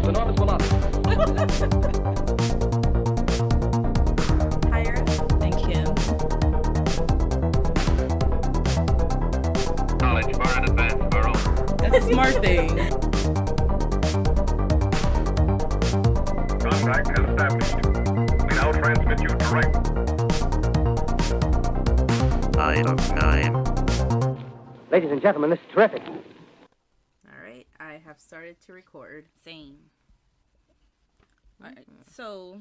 with enormous velocity. Higher. Thank him. Knowledge far in advance of our own. That's a smart thing. Contact is established. We now transmit you direct. Item 9. Ladies and gentlemen, this is terrific. All right, I have started to record. Same. All right, so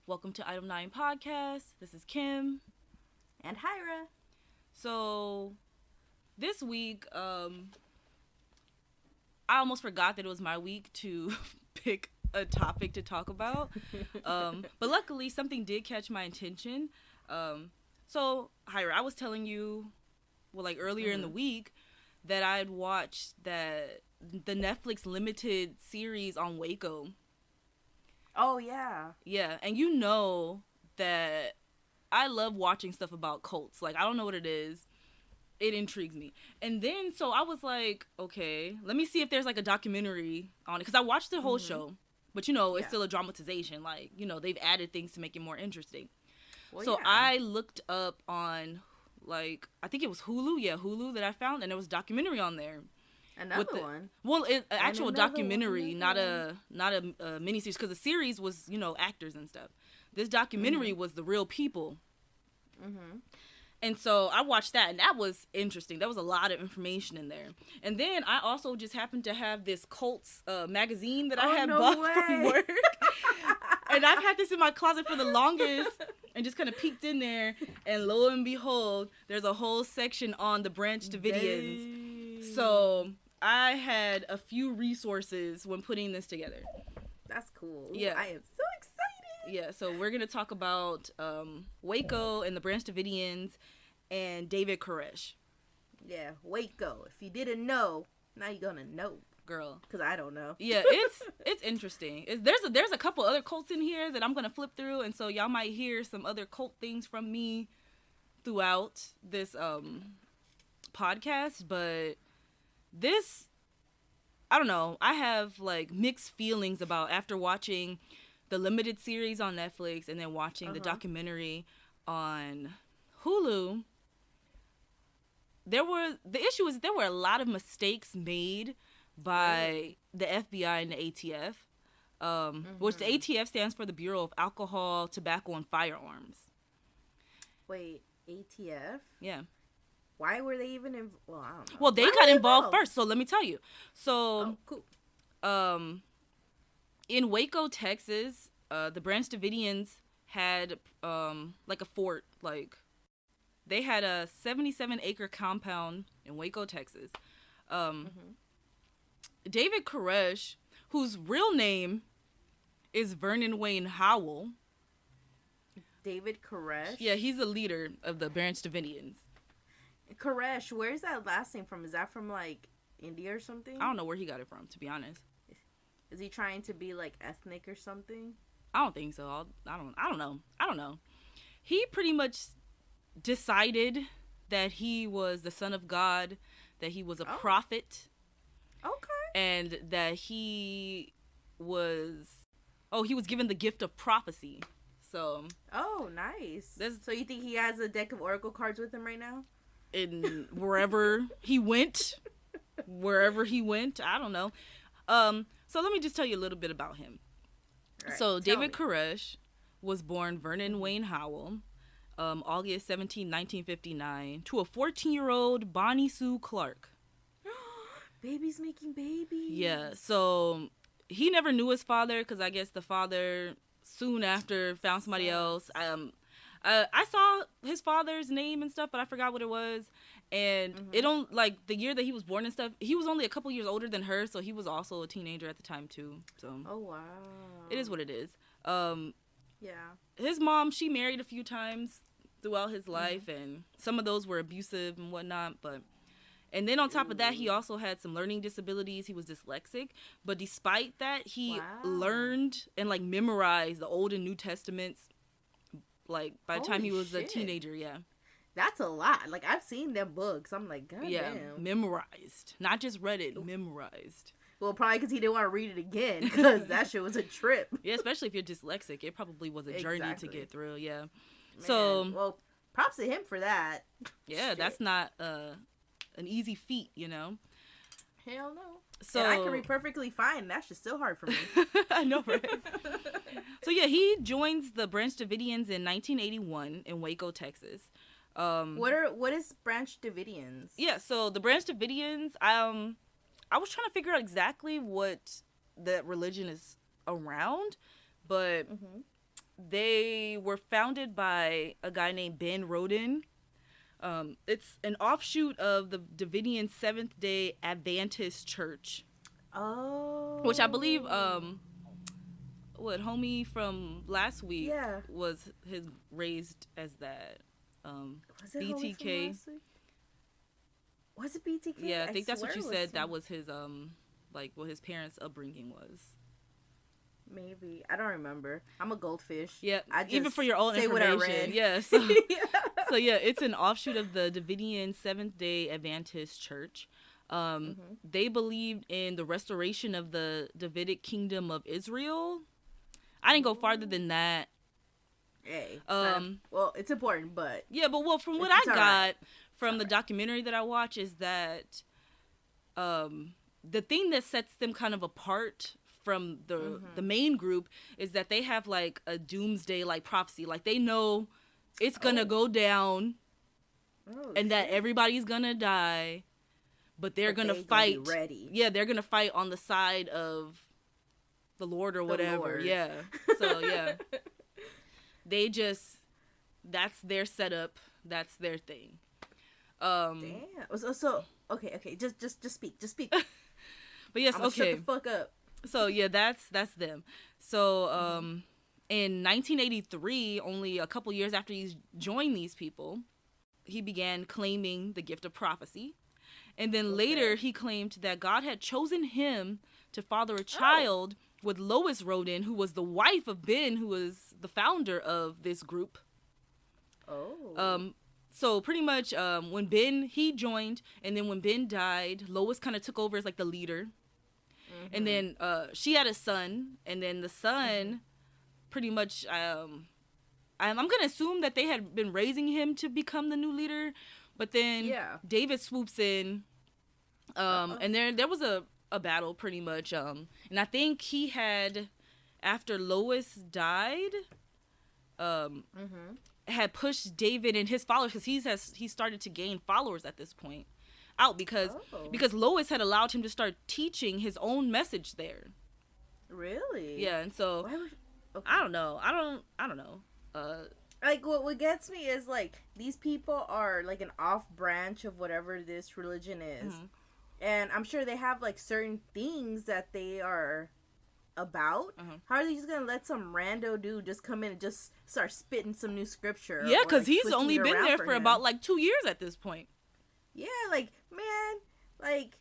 welcome to Item 9 Podcast. This is Kim. And Hyra. So this week, I almost forgot that it was my week to pick a topic to talk about. But luckily, something did catch my attention. So, Hyra, I was telling you, earlier in the week that I'd watched the Netflix limited series on Waco. Oh, yeah. Yeah, and you know that I love watching stuff about cults. Like, I don't know what it is. It intrigues me. And then, so I was like, okay, let me see if there's, like, a documentary on it. Because I watched the whole show. But, you know, it's still a dramatization. Like, you know, they've added things to make it more interesting. Well, so I looked up on, like, I think it was Hulu. Yeah, Hulu that I found. And there was a documentary on there. Another one? Well, an actual documentary, not a miniseries. Because the series was, you know, actors and stuff. This documentary was the real people. Mm-hmm. And so I watched that, and that was interesting. There was a lot of information in there. And then I also just happened to have this Colts magazine that I had bought from work. And I've had this in my closet for the longest and just kind of peeked in there. And lo and behold, there's a whole section on the Branch Davidians. Dang. So I had a few resources when putting this together. That's cool. Yeah. I am so excited. Yeah, so we're going to talk about Waco and the Branch Davidians and David Koresh. Yeah, Waco. If you didn't know, now you're going to know. Girl. Because I don't know. Yeah, it's interesting. There's a couple other cults in here that I'm going to flip through, and so y'all might hear some other cult things from me throughout this podcast, but this, I don't know, I have, like, mixed feelings about after watching the limited series on Netflix and then watching the documentary on Hulu. The issue is there were a lot of mistakes made by the FBI and the ATF, which the ATF stands for the Bureau of Alcohol, Tobacco, and Firearms. Wait, ATF? Yeah. Why were they even involved? Well, I don't know. Well, they got involved first, so let me tell you. So, cool. In Waco, Texas, the Branch Davidians had, like, a fort. Like, they had a 77-acre compound in Waco, Texas. David Koresh, whose real name is Vernon Wayne Howell. David Koresh? Yeah, he's the leader of the Branch Davidians. Koresh, where's that last name from? Is that from, like, India or something? I don't know where he got it from, to be honest. Is he trying to be, like, ethnic or something? I don't think so. I don't know. He pretty much decided that he was the son of God, that he was a prophet. Okay. And that he was given the gift of prophecy. So. Oh, nice. So you think he has a deck of oracle cards with him right now? In wherever he went, I don't know. So let me just tell you a little bit about him. Right, so David Koresh was born Vernon Wayne Howell, August 17, 1959, to a 14-year-old Bonnie Sue Clark. Babies making babies. Yeah, so he never knew his father because I guess the father soon after found somebody else. I saw his father's name and stuff, but I forgot what it was. And it don't, like, the year that he was born and stuff, he was only a couple years older than her, so he was also a teenager at the time too. So oh wow, it is what it is. Yeah, his mom, she married a few times throughout his life, and some of those were abusive and whatnot. And then on top of that, he also had some learning disabilities. He was dyslexic, but despite that, he learned and, like, memorized the Old and New Testaments. Like, by the time he was a teenager, yeah. That's a lot. Like, I've seen them books. I'm like, God damn. Memorized. Not just read it, memorized. Well, probably because he didn't want to read it again, because that shit was a trip. Yeah, especially if you're dyslexic, it probably was a journey to get through. Yeah. Man, So, well, props to him for that. yeah, Shit. that's not an easy feat, you know. Hell no. So And I can read perfectly fine. That's just still hard for me. I know, right? So yeah, he joins the Branch Davidians in 1981 in Waco, Texas. What is Branch Davidians? Yeah, so the Branch Davidians, I was trying to figure out exactly what that religion is around, but they were founded by a guy named Ben Rodin. It's an offshoot of the Davidian Seventh-day Adventist Church. Oh. Which I believe, homie from last week was raised as that. Was it BTK. Was it BTK? Yeah, I think that's what you said. Him. That was his like what his parents' upbringing was. Maybe I don't remember. I'm a goldfish. Yeah, I just even for your own say information. what I read. Yeah, so, so yeah, it's an offshoot of the Davidian Seventh-day Adventist Church. They believed in the restoration of the Davidic kingdom of Israel. I didn't go farther than that. Hey, well, it's important, but yeah, but well, from what I got from the documentary that I watched is that the thing that sets them kind of apart from the main group is that they have like a doomsday like prophecy, like they know it's gonna go down and that everybody's gonna die, but they're gonna fight. Gonna be ready. Yeah, they're gonna fight on the side of the Lord or whatever. Lord. Yeah, so yeah. That's their setup. That's their thing. Damn. So okay. Just speak. But yes, okay. Shut the fuck up. So yeah, that's them. So in 1983, only a couple years after he joined these people, he began claiming the gift of prophecy, and then later he claimed that God had chosen him to father a child with Lois Rodin, who was the wife of Ben, who was the founder of this group. So pretty much when he joined, and then when Ben died, Lois kind of took over as like the leader. And then she had a son, and then the son pretty much I'm gonna assume that they had been raising him to become the new leader, but then David swoops in, and there was a battle pretty much, and I think he had, after Lois died, had pushed David and his followers, because he started to gain followers at this point, out because Lois had allowed him to start teaching his own message there. Really? Yeah, and so I don't know. I don't know. Like what gets me is like these people are like an off branch of whatever this religion is. And I'm sure they have like certain things that they are about. How are they just gonna let some rando dude just come in and just start spitting some new scripture? Yeah, because like, he's only been there for about like 2 years at this point. Yeah, like, man, like,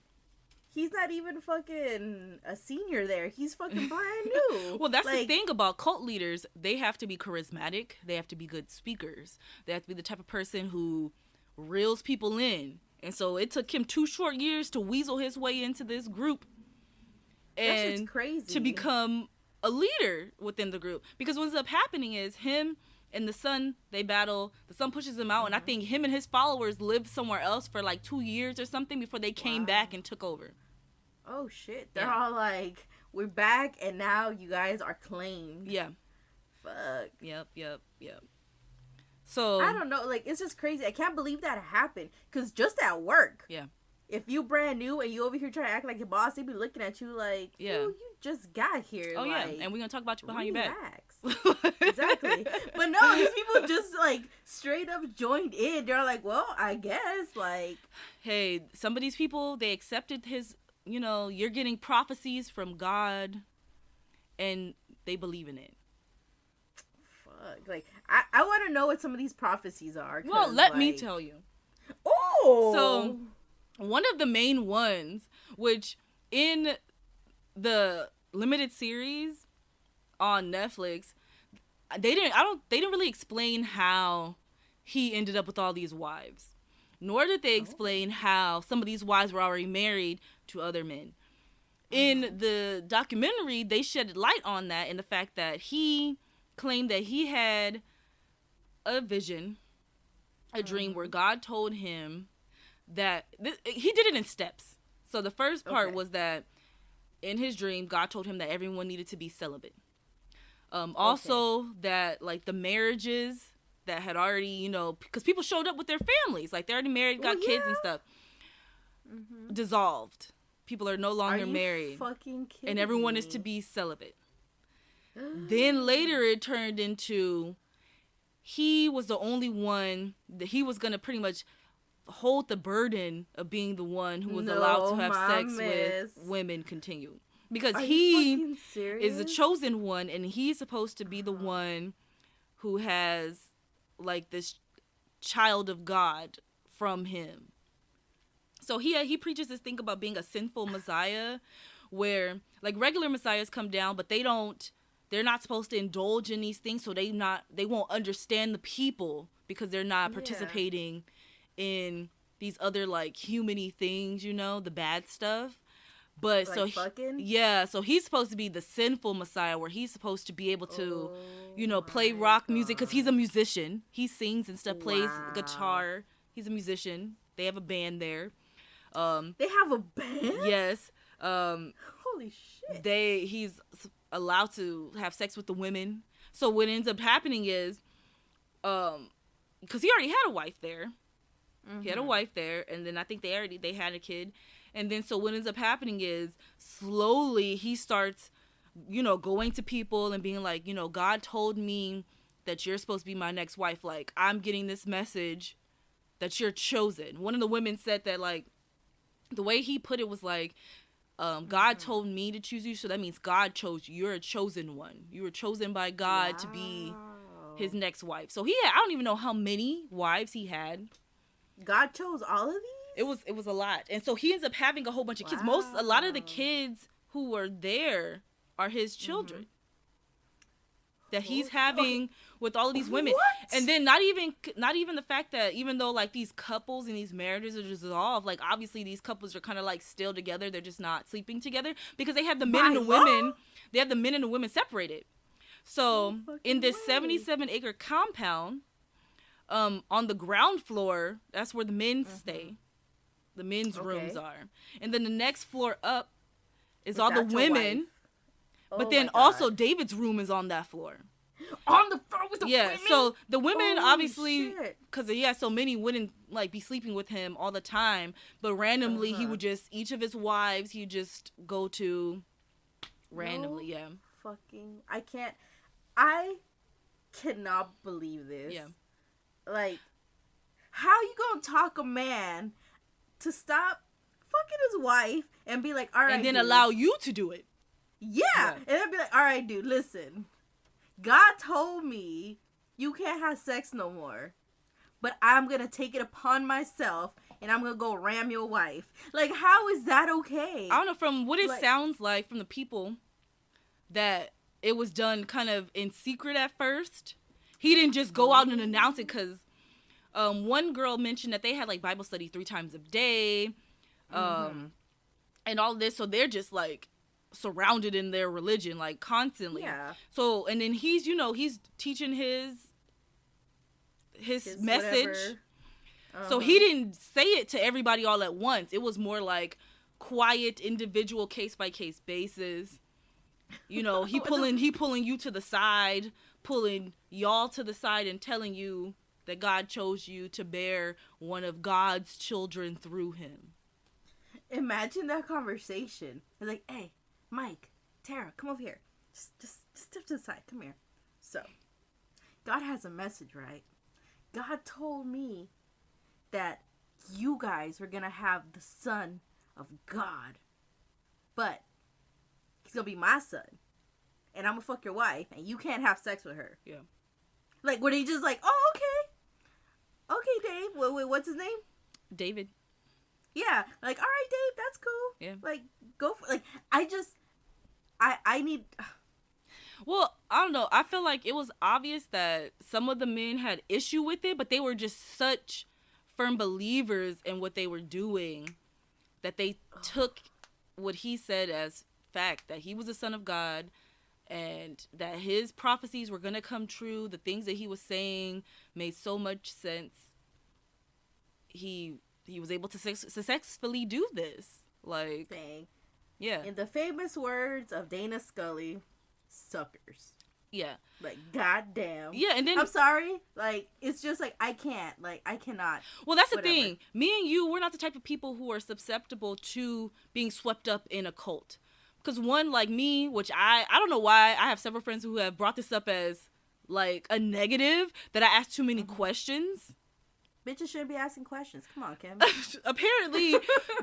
he's not even fucking a senior there. He's fucking brand new. Well, that's the thing about cult leaders. They have to be charismatic. They have to be good speakers. They have to be the type of person who reels people in. And so it took him 2 short years to weasel his way into this group. And that's crazy. To become a leader within the group. Because what ends up happening is him and the son, they battle. The son pushes him out, and I think him and his followers lived somewhere else for like 2 years or something before they came back and took over. Oh shit! They're all like, "We're back, and now you guys are claimed." Yeah. Fuck. Yep. So I don't know. Like, it's just crazy. I can't believe that happened. Cause just at work. Yeah. If you brand new and you over here trying to act like your boss, they be looking at you like, you just got here. Oh, like, yeah. And we're going to talk about you behind your back. Exactly. But no, these people just, like, straight up joined in. They're like, well, I guess, like. Hey, some of these people, they accepted his, you're getting prophecies from God, and they believe in it. Fuck. Like, I want to know what some of these prophecies are. Well, let me tell you. Oh! So, one of the main ones, which in the limited series on Netflix, they didn't really explain how he ended up with all these wives, nor did they explain how some of these wives were already married to other men. in the documentary, they shed light on that and the fact that he claimed that he had a vision, a dream where God told him that he did it in steps. So the first part was that in his dream, God told him that everyone needed to be celibate. Also that like the marriages that had already, you know, because people showed up with their families, like they're already married, got kids and stuff, dissolved. People are no longer married, fucking kidding and everyone me? is to be celibate. Then later it turned into he was the only one that he was gonna pretty much hold the burden of being the one who was allowed to have sex with women continue. Because he is the chosen one, and he's supposed to be the one who has like this child of God from him. So he preaches this thing about being a sinful Messiah, where like regular Messiahs come down, but they're not supposed to indulge in these things, so they won't understand the people because they're not participating in these other like human-y things, you know, the bad stuff. But like so he's supposed to be the sinful Messiah, where he's supposed to be able to, you know, play rock music because he's a musician. He sings and stuff, plays guitar. He's a musician. They have a band there. They have a band? Yes. Holy shit. He's allowed to have sex with the women. So what ends up happening is, because he already had a wife there. He had a wife there, and then I think they had a kid. And then so what ends up happening is slowly he starts, you know, going to people and being like, you know, God told me that you're supposed to be my next wife. Like, I'm getting this message that you're chosen. One of the women said that, like, the way he put it was like, God told me to choose you, so that means God chose you. You're a chosen one. You were chosen by God to be his next wife. So I don't even know how many wives he had. God chose all of these? It was a lot. And so he ends up having a whole bunch of kids. A lot of the kids who were there are his children. That he's having with all of these women. What? And then not even the fact that even though like these couples and these marriages are dissolved, like obviously these couples are kind of like still together, they're just not sleeping together because they have the men and the women, they have the men and the women separated. So in this 77-acre compound, on the ground floor, that's where the men stay. The men's rooms are. And then the next floor up is all the women. But then also David's room is on that floor. On the floor with the women? Yeah, so the women obviously, shit. because he had so many, wouldn't like be sleeping with him all the time. But randomly, he would just, each of his wives, he'd just go to randomly, I cannot believe this. Yeah. Like, how you gonna talk a man to stop fucking his wife and be like, all right, and then dude. allow you to do it. Yeah. And then be like, all right, dude, listen. God told me you can't have sex no more. But I'm going to take it upon myself and I'm going to go ram your wife. Like, how is that okay? I don't know, from what it sounds like from the people, that it was done kind of in secret at first. He didn't just go out and announce it because one girl mentioned that they had like Bible study 3 times a day and all this. So they're just like surrounded in their religion like constantly. Yeah. So and then he's teaching his message. So he didn't say it to everybody all at once. It was more like quiet, individual, case by case basis. You know, he pulling you to the side, pulling y'all to the side and telling you that God chose you to bear one of God's children through him. Imagine that conversation. It's like, hey, Mike, Tara, come over here. Just step to the side. Come here. So, God has a message, right? God told me that you guys were going to have the son of God. But he's going to be my son. And I'm going to fuck your wife. And you can't have sex with her. Yeah. Like, were they just like, oh, okay. Okay, Dave. Wait, what's his name? David. Yeah. Like, all right, Dave, that's cool. Yeah. Like, go for like, I need... Well, I don't know. I feel like it was obvious that some of the men had issue with it, but they were just such firm believers in what they were doing that they took what he said as fact, that he was the son of God and that his prophecies were going to come true. The things that he was saying made so much sense. He was able to successfully do this. Like, Dang. yeah. In the famous words of Dana Scully, suckers. Yeah. Like, goddamn. Yeah, and then... I'm sorry. Like, it's just like, I can't. Like, I cannot. Well, that's the Whatever. thing. Me and you, we're not the type of people who are susceptible to being swept up in a cult. Because one, like me, which I don't know why, I have several friends who have brought this up as, like, a negative, that I ask too many questions. Bitches shouldn't be asking questions. Come on, Kim. Apparently.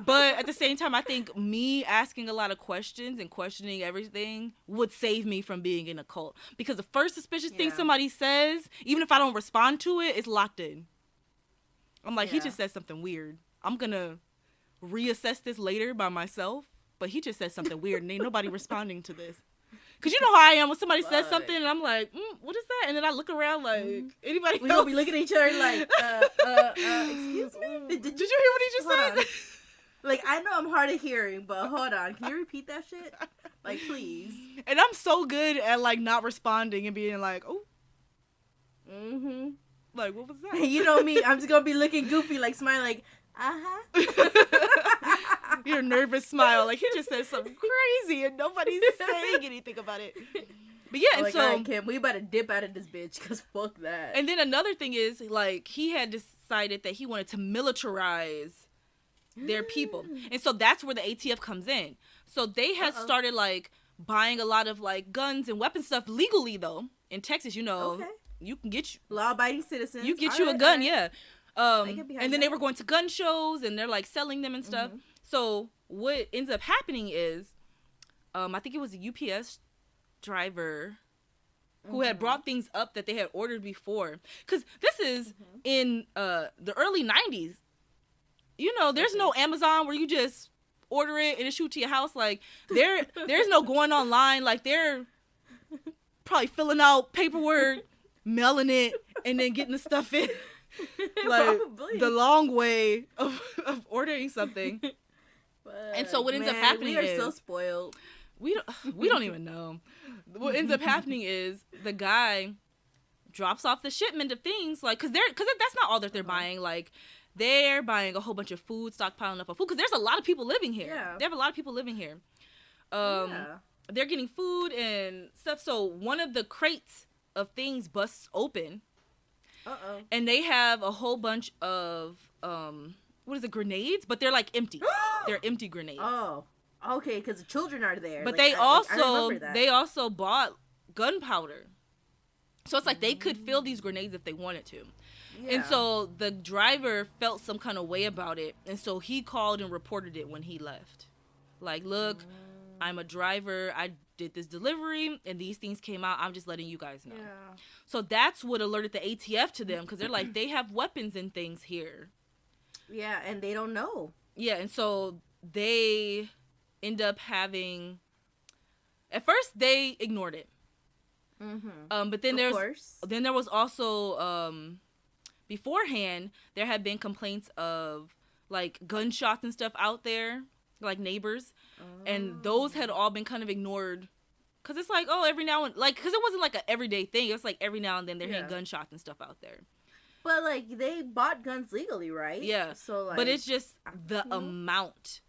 But at the same time, I think me asking a lot of questions and questioning everything would save me from being in a cult. Because the first suspicious thing somebody says, even if I don't respond to it, it's locked in. I'm like, he just said something weird. I'm going to reassess this later by myself. But he just said something weird and ain't nobody responding to this. Because you know how I am when somebody says something and I'm like, what is that? And then I look around like, anybody We else? gonna be looking at each other like, excuse me? Did you hear what he just Hold said? on. Like, I know I'm hard of hearing, but hold on. Can you repeat that shit? Like, please. And I'm so good at, like, not responding and being like, oh. Mm-hmm. Like, what was that? You know me. I'm just gonna be looking goofy, like, smiling, like, Your nervous smile. Like, he just said something crazy and nobody's saying anything about it. But yeah, and like, so... all right, Kim, we better dip out of this bitch, because fuck that. And then another thing is, like, he had decided that he wanted to militarize their people. And so that's where the ATF comes in. So they had started, like, buying a lot of, like, guns and weapon stuff legally, though. In Texas, you know, Okay. you can get... Law-abiding citizens. You get All you right, a gun, all right. yeah. get behind And then they that. were going to gun shows and they're like selling them and stuff. So what ends up happening is, I think it was a UPS driver who had brought things up that they had ordered before. Because this is in the early 90s. You know, there's no Amazon where you just order it and it shoot to your house. Like, there's no going online. Like, they're probably filling out paperwork, mailing it, and then getting the stuff in. Like, Probably. the long way of ordering something. And so what ends up happening we are is... so spoiled. We don't even know. What ends up happening is the guy drops off the shipment of things, like, because that's not all that they're buying. Like, they're buying a whole bunch of food, stockpiling up on food, because there's a lot of people living here. Yeah. They have a lot of people living here. They're getting food and stuff. So one of the crates of things busts open. Uh-oh. And they have a whole bunch of, grenades? But they're, like, empty. They're empty grenades. Oh. Okay, because the children are there. But Like, they I remember that. they also bought gunpowder. So it's like they could fill these grenades if they wanted to. Yeah. And so the driver felt some kind of way about it. And so he called and reported it when he left. Like, look, I'm a driver. I did this delivery and these things came out. I'm just letting you guys know. Yeah. So that's what alerted the ATF to them, because they're like, they have weapons and things here. Yeah, and they don't know. Yeah, and so they end up having... At first, they ignored it. But then there was also... beforehand, there had been complaints of, like, gunshots and stuff out there, like neighbors. And those had all been kind of ignored. Because it's like, oh, every now and... Like, because it wasn't like an everyday thing. It was like every now and then they're hearing gunshots and stuff out there. But, like, they bought guns legally, right? Yeah. So, like... But it's just the amount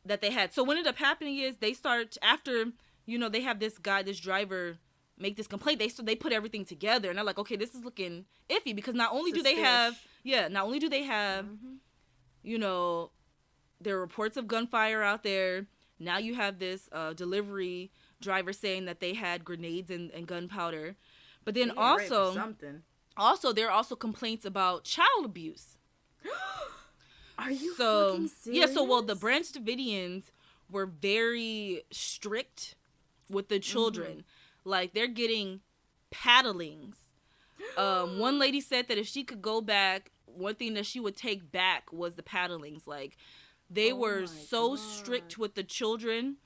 that they had. So what ended up happening is they start... After, you know, they have this driver make this complaint, they put everything together. And they're like, okay, this is looking iffy. Because not only do they have... you know, there are reports of gunfire out there. Now you have this delivery driver saying that they had grenades and gunpowder. But then also, there are also complaints about child abuse. Are you fucking serious? Yeah, so, the Branch Davidians were very strict with the children. Like, they're getting paddlings. One lady said that if she could go back, one thing that she would take back was the paddlings. Like, they were so strict with the children.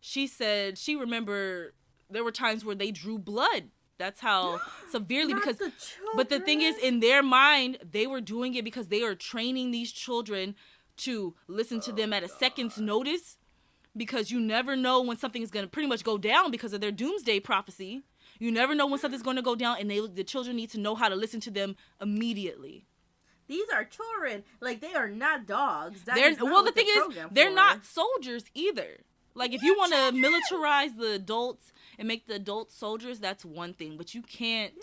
She said she remembered there were times where they drew blood. That's how severely, because, but the thing is, in their mind, they were doing it because they are training these children to listen to them at a second's notice. because you never know when something is going to pretty much go down because of their doomsday prophecy. You never know when something's going to go down, and the children need to know how to listen to them immediately. These are children. Like, they are not dogs. The thing is, they're not soldiers either. Like, if you want to militarize the adults and make the adults soldiers, that's one thing. But you can't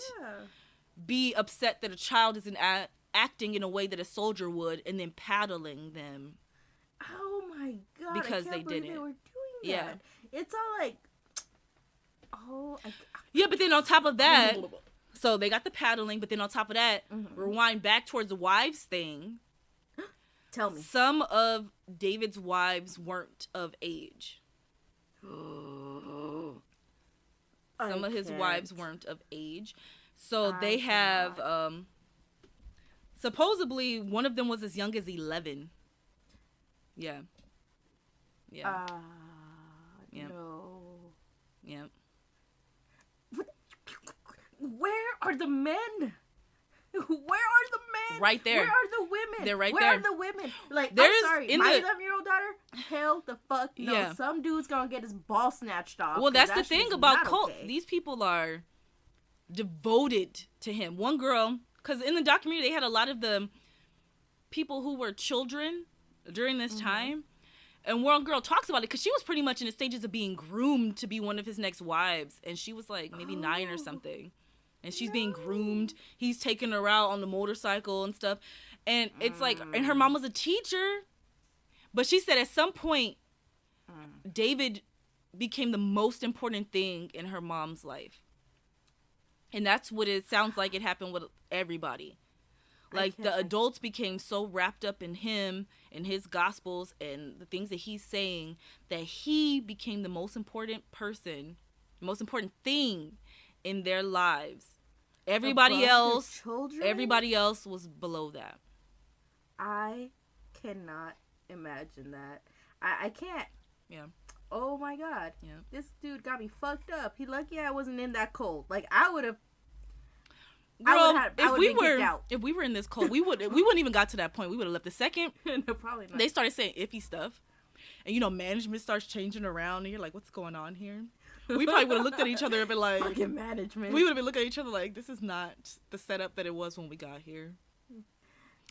be upset that a child isn't acting in a way that a soldier would and then paddling them. Oh, my God. Because I they can't believe didn't. they were doing Yeah. that. It's all like... Yeah, but then on top of that, so they got the paddling, but then on top of that, rewind back towards the wives thing. Tell me. Some of David's wives weren't of age. Some of his wives weren't of age. So they have, supposedly, one of them was as young as 11. Yeah. Yeah. No. Yeah. Where are the men? Where are the men? Right there. Where are the women? They're right Where there. are the women? Like, There's I'm sorry, in my the- 11-year-old daughter, hell the fuck no. Yeah. Some dude's gonna get his ball snatched off. Well, 'cause that's that the shit thing is about not cults. okay. These people are devoted to him. One girl, because in the documentary, they had a lot of the people who were children during this time. And one girl talks about it because she was pretty much in the stages of being groomed to be one of his next wives. And she was like maybe 9 or something. And she's being groomed. He's taking her out on the motorcycle and stuff. And it's like, and her mom was a teacher. But she said at some point, David became the most important thing in her mom's life. And that's what it sounds like it happened with everybody. Like, the adults became so wrapped up in him and his gospels and the things that he's saying that he became the most important person, the most important thing in their lives. Everybody else was below that. I cannot imagine that. I can't. Yeah. Oh my God. Yeah. This dude got me fucked up. He lucky I wasn't in that cult. Like, I would have. Girl, Out. if we were in this cult, we wouldn't even got to that point. We would have left the second. No, probably not. They started saying iffy stuff, and management starts changing around, and you're like, "What's going on here?" We probably would have looked at each other and been like, Fucking management. We would have been looking at each other like, "This is not the setup that it was when we got here.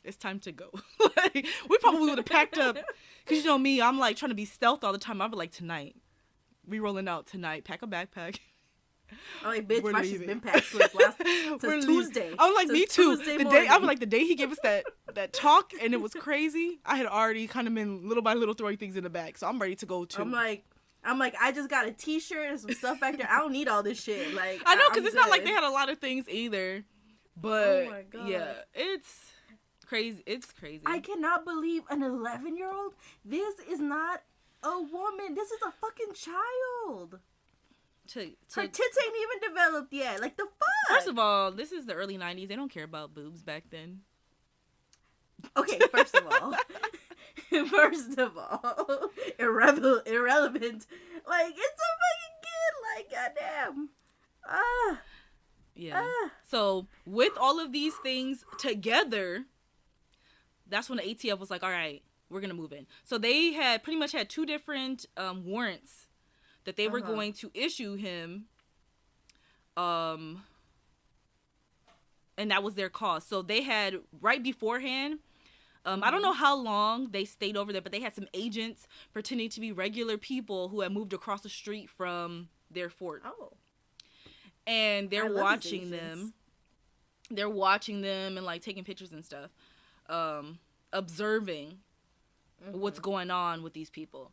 It's time to go." Like, we probably would have packed up, because me, I'm like trying to be stealth all the time. I'd be like, "Tonight, we rolling out tonight. Pack a backpack." Oh, like, bitch, We're my shit's leaving. been packed since Tuesday. I was like, me too. The day he gave us that talk and it was crazy, I had already kind of been little by little throwing things in the bag, so I'm ready to go too. I'm like, I just got a t-shirt and some stuff back there. I don't need all this shit. Like, I know, because I'm it's not like good. they had a lot of things either. But Oh my God. yeah, it's crazy. It's crazy. I cannot believe an 11-year-old. This is not a woman. This is a fucking child. Her tits ain't even developed yet. Like, the fuck? First of all, this is the early 90s. They don't care about boobs back then. Okay, first of all. Irrelevant. Like, it's a fucking kid. Like, goddamn. Yeah. So, with all of these things together, that's when the ATF was like, all right, we're going to move in. So, they had pretty much had two different warrants that they were going to issue him, and that was their cause. So they had, right beforehand, I don't know how long they stayed over there, but they had some agents pretending to be regular people who had moved across the street from their fort. Oh. And they're watching them. They're watching them and, like, taking pictures and stuff, observing what's going on with these people.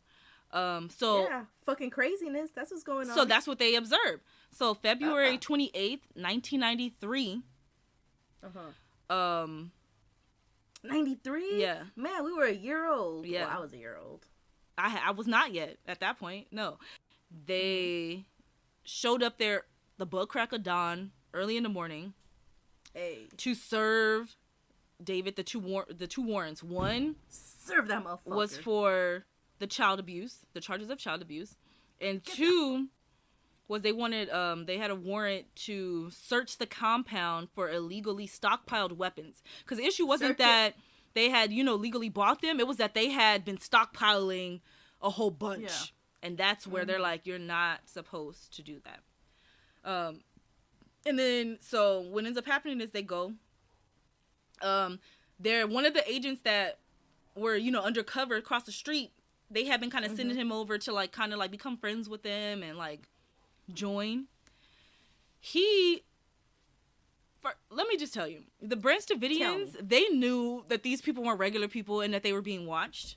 Yeah, fucking craziness. That's what's going on. So that's what they observed. So February 28th, 1993. 93? Yeah. Man, we were a year old. Yeah. Well, I was a year old. I was not yet at that point. No. They showed up there the butt crack of dawn, early in the morning, to serve David the two warrants. One, serve that motherfucker, was for the charges of child abuse, and two was they had a warrant to search the compound for illegally stockpiled weapons. Because the issue wasn't that they had legally bought them; it was that they had been stockpiling a whole bunch And that's where they're like, you're not supposed to do that. And then, so what ends up happening is they go. They're one of the agents that were, undercover across the street. They have been kind of sending him over to, like, kind of, like, become friends with them and, like, join. Let me just tell you, the Branch Davidians, they knew that these people weren't regular people and that they were being watched.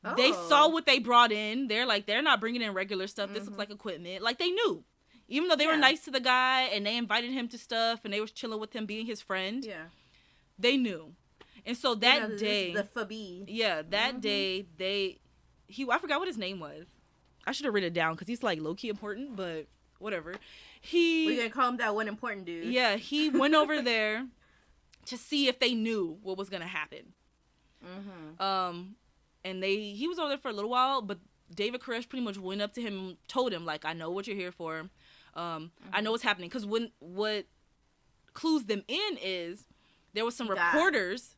Oh. They saw what they brought in. They're like, they're not bringing in regular stuff. This looks like equipment. Like, they knew. Even though they were nice to the guy and they invited him to stuff and they were chilling with him, being his friend. Yeah. They knew. And so that day. The Fabi. Yeah, that day, I forgot what his name was. I should have written it down because he's, like, low-key important, but whatever. We're going to call him that one important dude. Yeah, he went over there to see if they knew what was going to happen. And he was over there for a little while, but David Koresh pretty much went up to him and told him, like, I know what you're here for. I know what's happening. Because what clues them in is there was some reporters.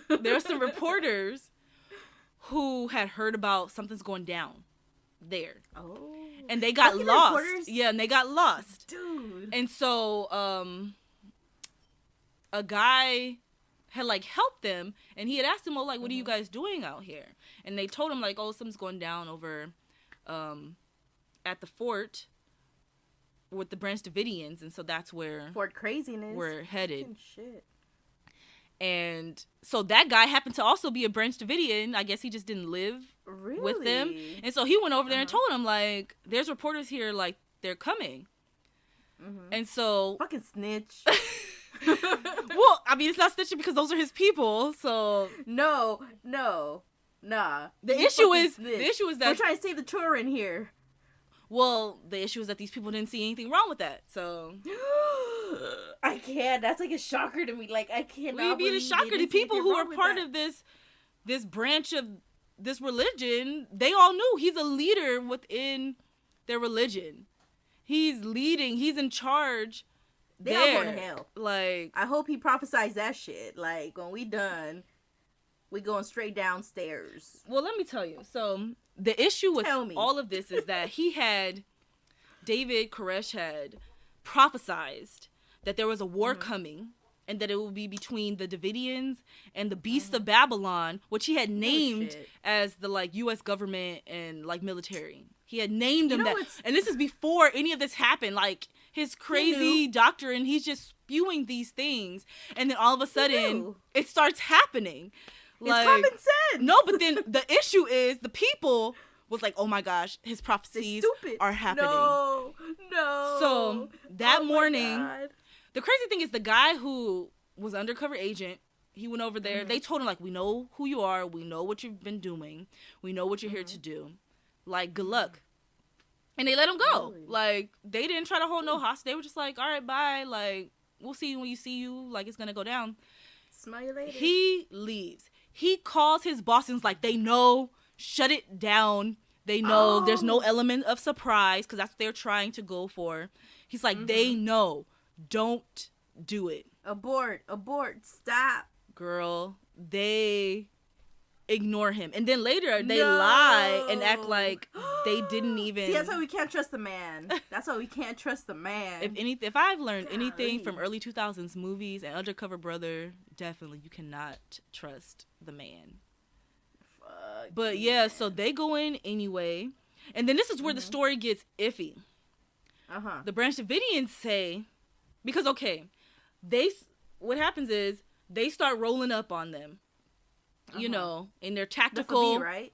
There were some reporters who had heard about something's going down there. Oh. And they got lost. Reporters? Yeah, and they got lost. Dude. And so a guy had, like, helped them, and he had asked them, well, like, what are you guys doing out here? And they told him, like, oh, something's going down over at the fort with the Branch Davidians, and so that's where Fort Craziness we're headed. Shit. And so that guy happened to also be a Branch Davidian. I guess he just didn't live with them. And so he went over there and told him, like, there's reporters here, like, they're coming. And so... Fucking snitch. Well, I mean, it's not snitching because those are his people, so... No. Nah. The issue is that... We're trying to save the children here. Well, the issue is that these people didn't see anything wrong with that, so... I can't. That's like a shocker to me. Like, I cannot believe... a shocker. The people who are part of this branch of this religion, they all knew he's a leader within their religion. He's leading. He's in charge. They all going to hell. Like... I hope he prophesies that shit. Like, when we done, we going straight downstairs. Well, let me tell you. So... The issue with all of this is that David Koresh had prophesized that there was a war coming and that it would be between the Davidians and the beasts of Babylon, which he had named as the, like, U.S. government and, like, military. He had named them that. And this is before any of this happened. Like, his crazy doctrine, he's just spewing these things. And then all of a sudden, it starts happening. Like, it's common sense. No, but then the issue is the people was like, oh my gosh, his prophecies are happening. No. So that morning, the crazy thing is the guy who was undercover agent, he went over there. They told him, like, we know who you are. We know what you've been doing. We know what you're here to do. Like, good luck. And they let him go. Really? Like, they didn't try to hold no hostage. They were just like, all right, bye. Like, we'll see you when you see you. Like, it's going to go down. Smell you later. He leaves. He calls his bosses, like, they know, shut it down. They know there's no element of surprise because that's what they're trying to go for. He's like, they know. Don't do it. Abort. Stop. Girl, they ignore him. And then later, they lie and act like they didn't even... See, that's why we can't trust the man. If I've learned anything from early 2000s movies and Undercover Brother, definitely you cannot trust the man. Fuck. But yeah, so they go in anyway. And then this is where the story gets iffy. The Branch Davidians say... Because, what happens is they start rolling up on them. You know, in their tactical... The FB, right?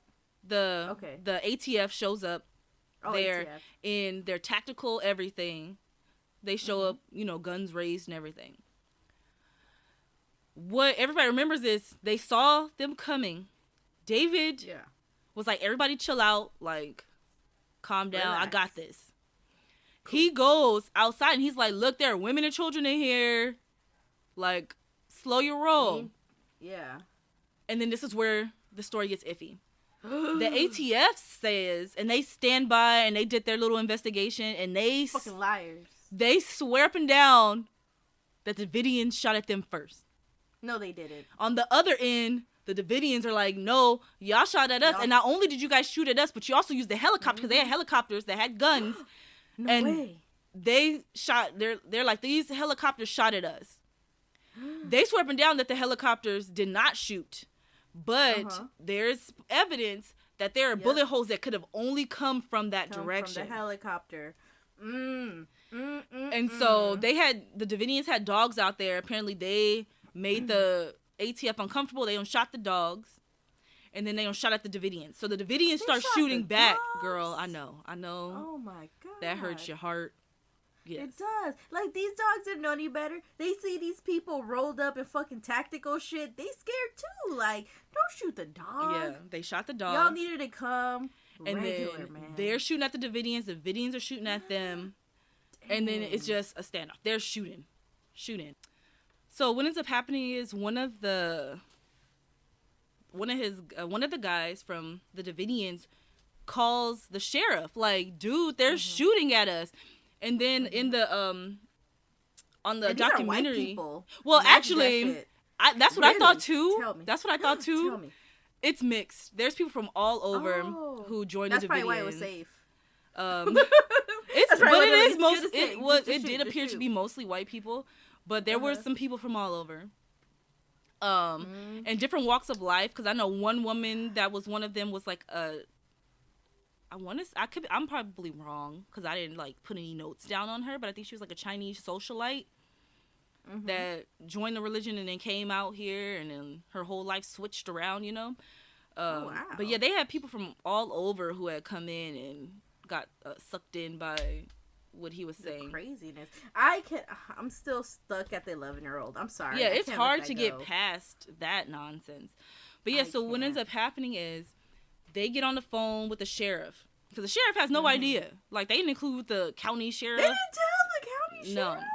The ATF shows up there ATF. In their tactical everything. They show up, you know, guns raised and everything. What everybody remembers is they saw them coming. David was like, everybody chill out. Like, calm down. Relax. I got this. Cool. He goes outside and he's like, look, there are women and children in here. Like, slow your roll. Yeah. And then this is where the story gets iffy. The ATF says, and they stand by and they did their little investigation and they... Fucking liars. They swear up and down that the Davidians shot at them first. No, they didn't. On the other end, the Davidians are like, no, y'all shot at us, and not only did you guys shoot at us, but you also used the helicopter because they had helicopters that had guns. No way. They shot. They're like, these helicopters shot at us. They swear up and down that the helicopters did not shoot, but there's evidence that there are bullet holes that could have only come from that direction. From the helicopter. And so the Davidians had dogs out there. Apparently they made the ATF uncomfortable. They shot the dogs. And then they shot at the Davidians. So the Davidians start shooting back. Dogs? Girl, I know. Oh my God. That hurts your heart. Yes. It does. Like, these dogs didn't know any better. They see these people rolled up in fucking tactical shit. They scared too. Like, don't shoot the dog. Yeah, they shot the dogs. Y'all needed to come. And regular, then man. they're shooting at the Davidians. The Davidians are shooting at them. Damn. And then it's just a standoff. They're shooting. So what ends up happening is one of the guys from the Davidians calls the sheriff, like, dude, they're shooting at us. And then in the on the documentary, well, actually, that's what I thought too. Tell me. That's what I thought too. Tell me. It's mixed. There's people from all over who joined the Davidians. That's probably why it was safe. It did appear to be mostly white people, but there were some people from all over. And different walks of life, because I know one woman that was one of them was like I'm probably wrong because I didn't like put any notes down on her, but I think she was like a Chinese socialite that joined the religion and then came out here, and then her whole life switched around, you know. Wow. But yeah, they had people from all over who had come in and got sucked in by what he was saying. Craziness. I'm still stuck at the 11-year-old. I'm sorry. Yeah, it's hard to get past that nonsense. But yeah, so what ends up happening is they get on the phone with the sheriff, because the sheriff has no idea. Like, they didn't include the county sheriff. They didn't tell the county sheriff? No.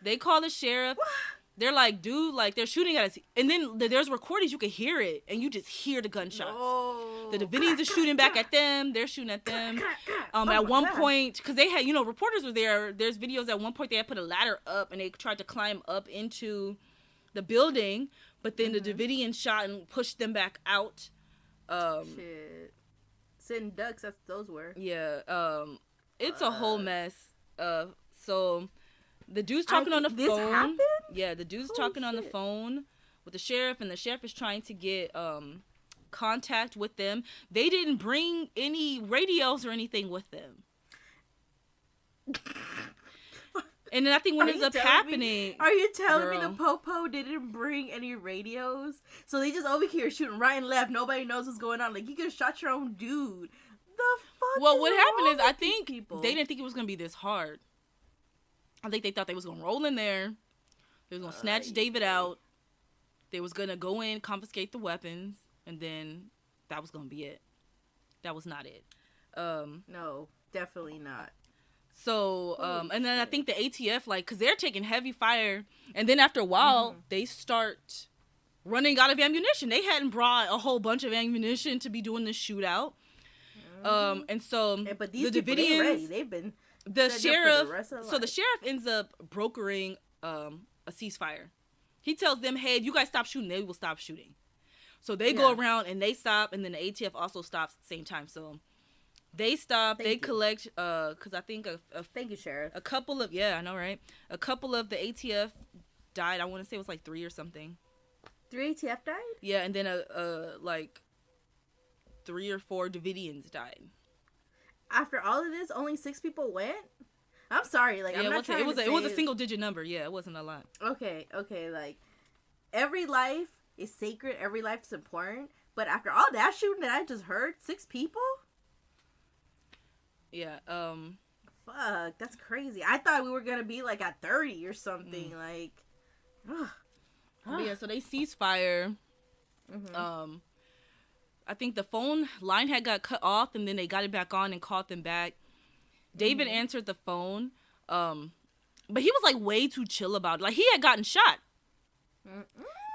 They call the sheriff. What? They're like, dude, like, they're shooting at us. And then there's recordings, you can hear it, and you just hear the gunshots. No. The Davidians are shooting back at them. They're shooting at them. At one point, because they had, reporters were there. There's videos at one point they had put a ladder up, and they tried to climb up into the building, but then the Davidians shot and pushed them back out. Shit. Sitting ducks, that's what those were. Yeah. It's a whole mess. So the dude's talking on the phone. This happened? Yeah, the dude's talking on the phone with the sheriff, and the sheriff is trying to get contact with them. They didn't bring any radios or anything with them. And then I think what ends up happening... Are you telling me the Popo didn't bring any radios? So they just over here shooting right and left. Nobody knows what's going on. Like, you could have shot your own dude. The fuck Well, what happened is, I think people? They didn't think it was going to be this hard. I think they thought they was going to roll in there. They was going to snatch David out. They was going to go in, confiscate the weapons, and then that was going to be it. That was not it. No, definitely not. So, and then I think the ATF, like, because they're taking heavy fire, and then after a while, they start running out of ammunition. They hadn't brought a whole bunch of ammunition to be doing this shootout. And so, but these the people, Davidians, ready. They've been the sheriff, the sheriff ends up brokering a ceasefire. He tells them, hey, if you guys stop shooting, they will stop shooting. So they go around and they stop, and then the ATF also stops at the same time. So they stop, collect, because I think thank you, Sheriff. A couple of, I know, right? A couple of the ATF died. I want to say it was like 3 or something. 3 ATF died? Yeah, and then like 3 or 4 Davidians died. After all of this, only 6 people went? I'm sorry, like, I'm not trying to say... It was a single-digit number, yeah, it wasn't a lot. Okay, like, every life is sacred, every life is important, but after all that shooting that I just heard, 6 people? Yeah, Fuck, that's crazy. I thought we were gonna be, like, at 30 or something, like... Yeah, so they ceased fire. I think the phone line had got cut off, and then they got it back on and called them back. David answered the phone, but he was like way too chill about it. Like, he had gotten shot,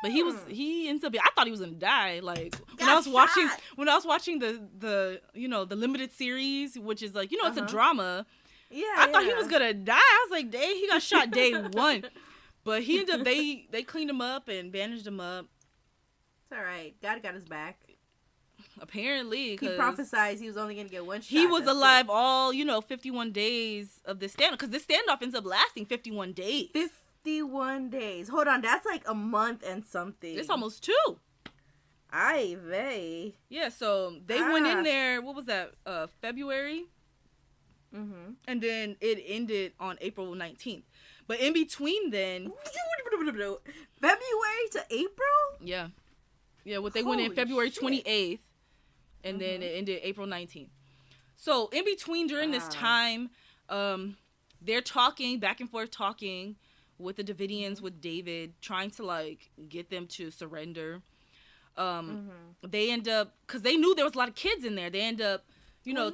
but he ends up. I thought he was gonna die. Like, when I was watching the the limited series, which is like it's a drama. Yeah, I thought he was gonna die. I was like, dang, he got shot day 1, but he ended up. They cleaned him up and bandaged him up. It's all right. God got his back. Apparently, He 'cause prophesied he was only gonna get one shot. he was That's alive it. all 51 days of this standoff, because this standoff ends up lasting 51 days. 51 days. Hold on, that's like a month and something. It's almost 2. Ay vey. Yeah, so they went in there, what was that, February? Mm-hmm. And then it ended on April 19th. But in between then... February to April? Yeah. Yeah, what they went in Holy February shit. 28th, and then it ended April 19th. So in between during this time, they're talking, back and forth talking with the Davidians, with David, trying to, like, get them to surrender. They end up, because they knew there was a lot of kids in there, they end up,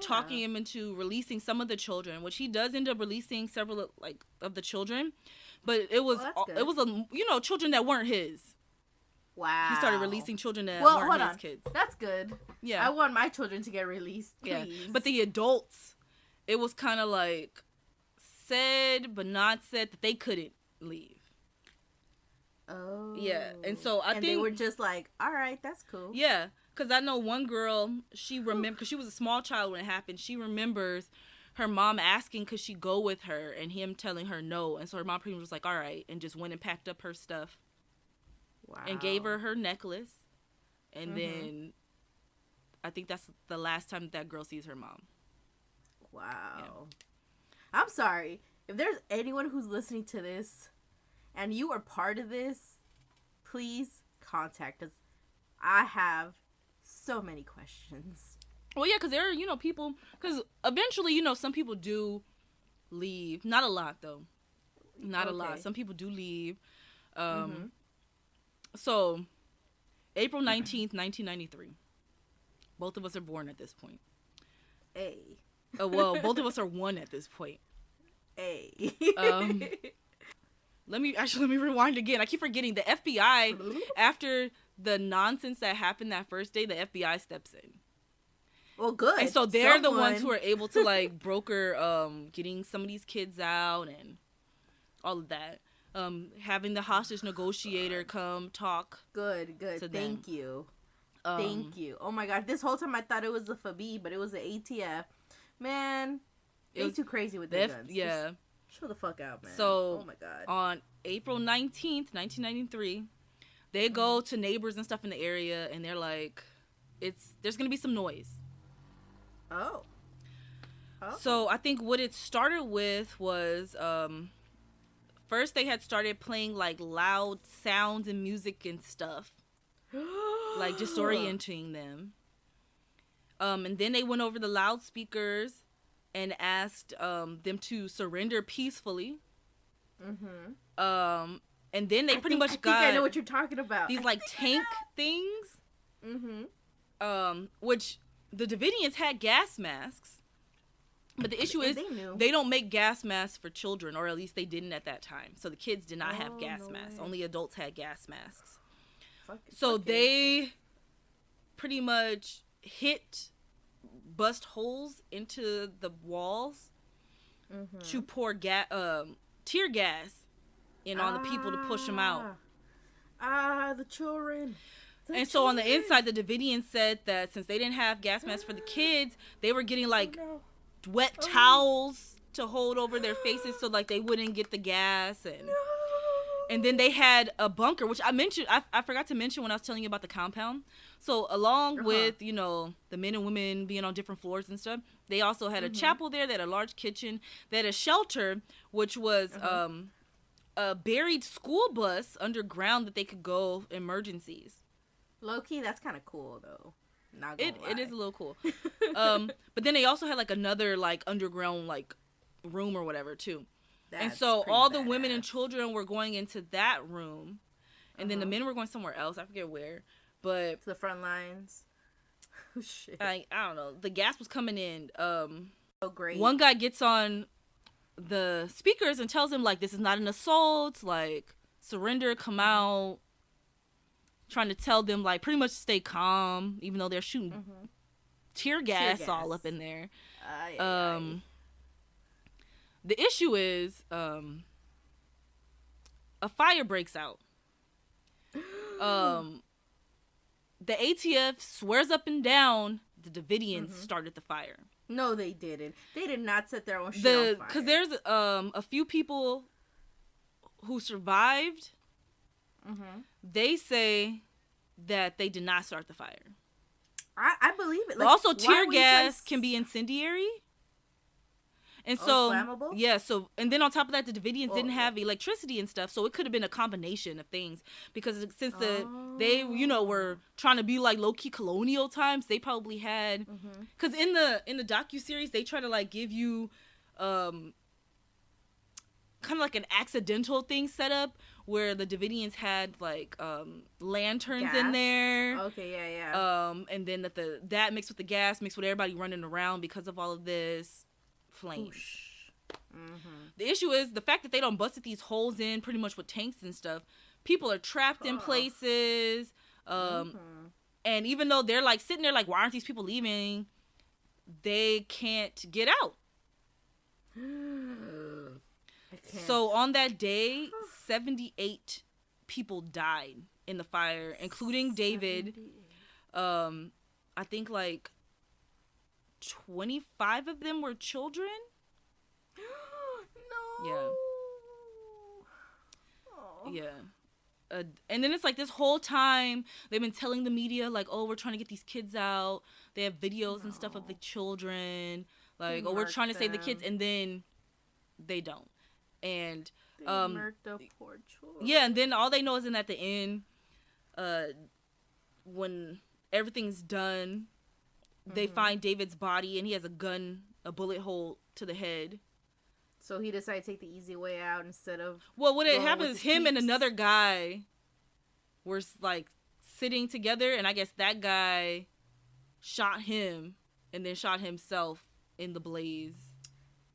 talking him into releasing some of the children, which he does end up releasing several, like, of the children. But it was, children that weren't his. Wow. He started releasing children that weren't his kids. That's good. Yeah. I want my children to get released, please. Yeah. But the adults, it was kind of like said but not said that they couldn't leave. Oh. Yeah. And so I think they were just like, all right, that's cool. Yeah. Because I know one girl, she remembered, because she was a small child when it happened, she remembers her mom asking could she go with her and him telling her no. And so her mom pretty much was like, all right, and just went and packed up her stuff. Wow. And gave her necklace. And then I think that's the last time that girl sees her mom. Wow. Yeah. I'm sorry. If there's anyone who's listening to this and you are part of this, please contact us. I have so many questions. Well, yeah, because there are, people, because eventually, some people do leave. Not a lot, though. Not a lot. Some people do leave. So, April 19th, 1993. Both of us are born at this point. Hey. Well, both of us are 1 at this point. Hey. Let me rewind again. I keep forgetting. The FBI, after the nonsense that happened that first day, the FBI steps in. Well, good. And so they're the ones who are able to, like, broker getting some of these kids out and all of that. Having the hostage negotiator come talk. Good. Thank you. Thank you. Oh my God. This whole time I thought it was the FAB, but it was the ATF. Man, they too crazy with their guns. Yeah. Just chill the fuck out, man. So, oh my God. On April 19th, 1993, they go to neighbors and stuff in the area, and they're like, there's going to be some noise. Oh. So I think what it started with was... first, they had started playing, like, loud sounds and music and stuff. Like, disorienting them. And then they went over the loudspeakers and asked them to surrender peacefully. And then they pretty much got... I think I know what you're talking about. These, like, tank things. Which the Davidians had gas masks. But the issue is they don't make gas masks for children, or at least they didn't at that time. So the kids did not have gas masks. Only adults had gas masks. So they pretty much bust holes into the walls to pour tear gas in on the people to push them out. The children. And so on the inside, the Davidians said that since they didn't have gas masks for the kids, they were getting like wet towels to hold over their faces so like they wouldn't get the gas. And then they had a bunker, which I mentioned. I forgot to mention when I was telling you about the compound. So along with, the men and women being on different floors and stuff, they also had a chapel there. They had a large kitchen. They had a shelter, which was a buried school bus underground that they could go emergencies. Low-key, that's kind of cool, though. Not gonna lie. It is a little cool. But then they also had, like, another, like, underground, like, room or whatever, too. And so all the women and children were going into that room. And then the men were going somewhere else. I forget where. But... to the front lines. Oh, shit. I don't know. The gas was coming in. Oh, great. One guy gets on the speakers and tells him, like, this is not an assault. Like, surrender, come out. Trying to tell them, like, pretty much stay calm, even though they're shooting tear gas all up in there. The issue is a fire breaks out. the ATF swears up and down the Davidians started the fire. No, they didn't. They did not set their own shit on fire. Because there's a few people who survived. They say that they did not start the fire. I believe it. But also, tear gas can be incendiary. And so, flammable? yeah, so, and then on top of that, the Davidians didn't have electricity and stuff, so it could have been a combination of things, because since they, you know, were trying to be like low-key colonial times, they probably had, because in the docuseries, they try to like give you, kind of like an accidental thing set up, where the Davidians had like, lanterns in there. Okay, yeah. And then that mixed with the gas, mixed with everybody running around because of all of this. Flames. The issue is the fact that they don't busted these holes in pretty much with tanks and stuff. People are trapped in places, and even though they're like sitting there like, why aren't these people leaving? They can't get out. So on that day, 78 people died in the fire, including David. I think like 25 of them were children. No. Yeah. Oh. Yeah. And then it's like this whole time they've been telling the media like, oh, we're trying to get these kids out. They have videos and stuff of the children. Like, oh, we're trying to save the kids, and then they don't. And they murked the poor children. yeah, and then all they know is at the end, when everything's done, they find David's body, and he has a bullet hole to the head. So he decided to take the easy way out instead of... Well, what happened is him and another guy were, like, sitting together, and I guess that guy shot him and then shot himself in the blaze.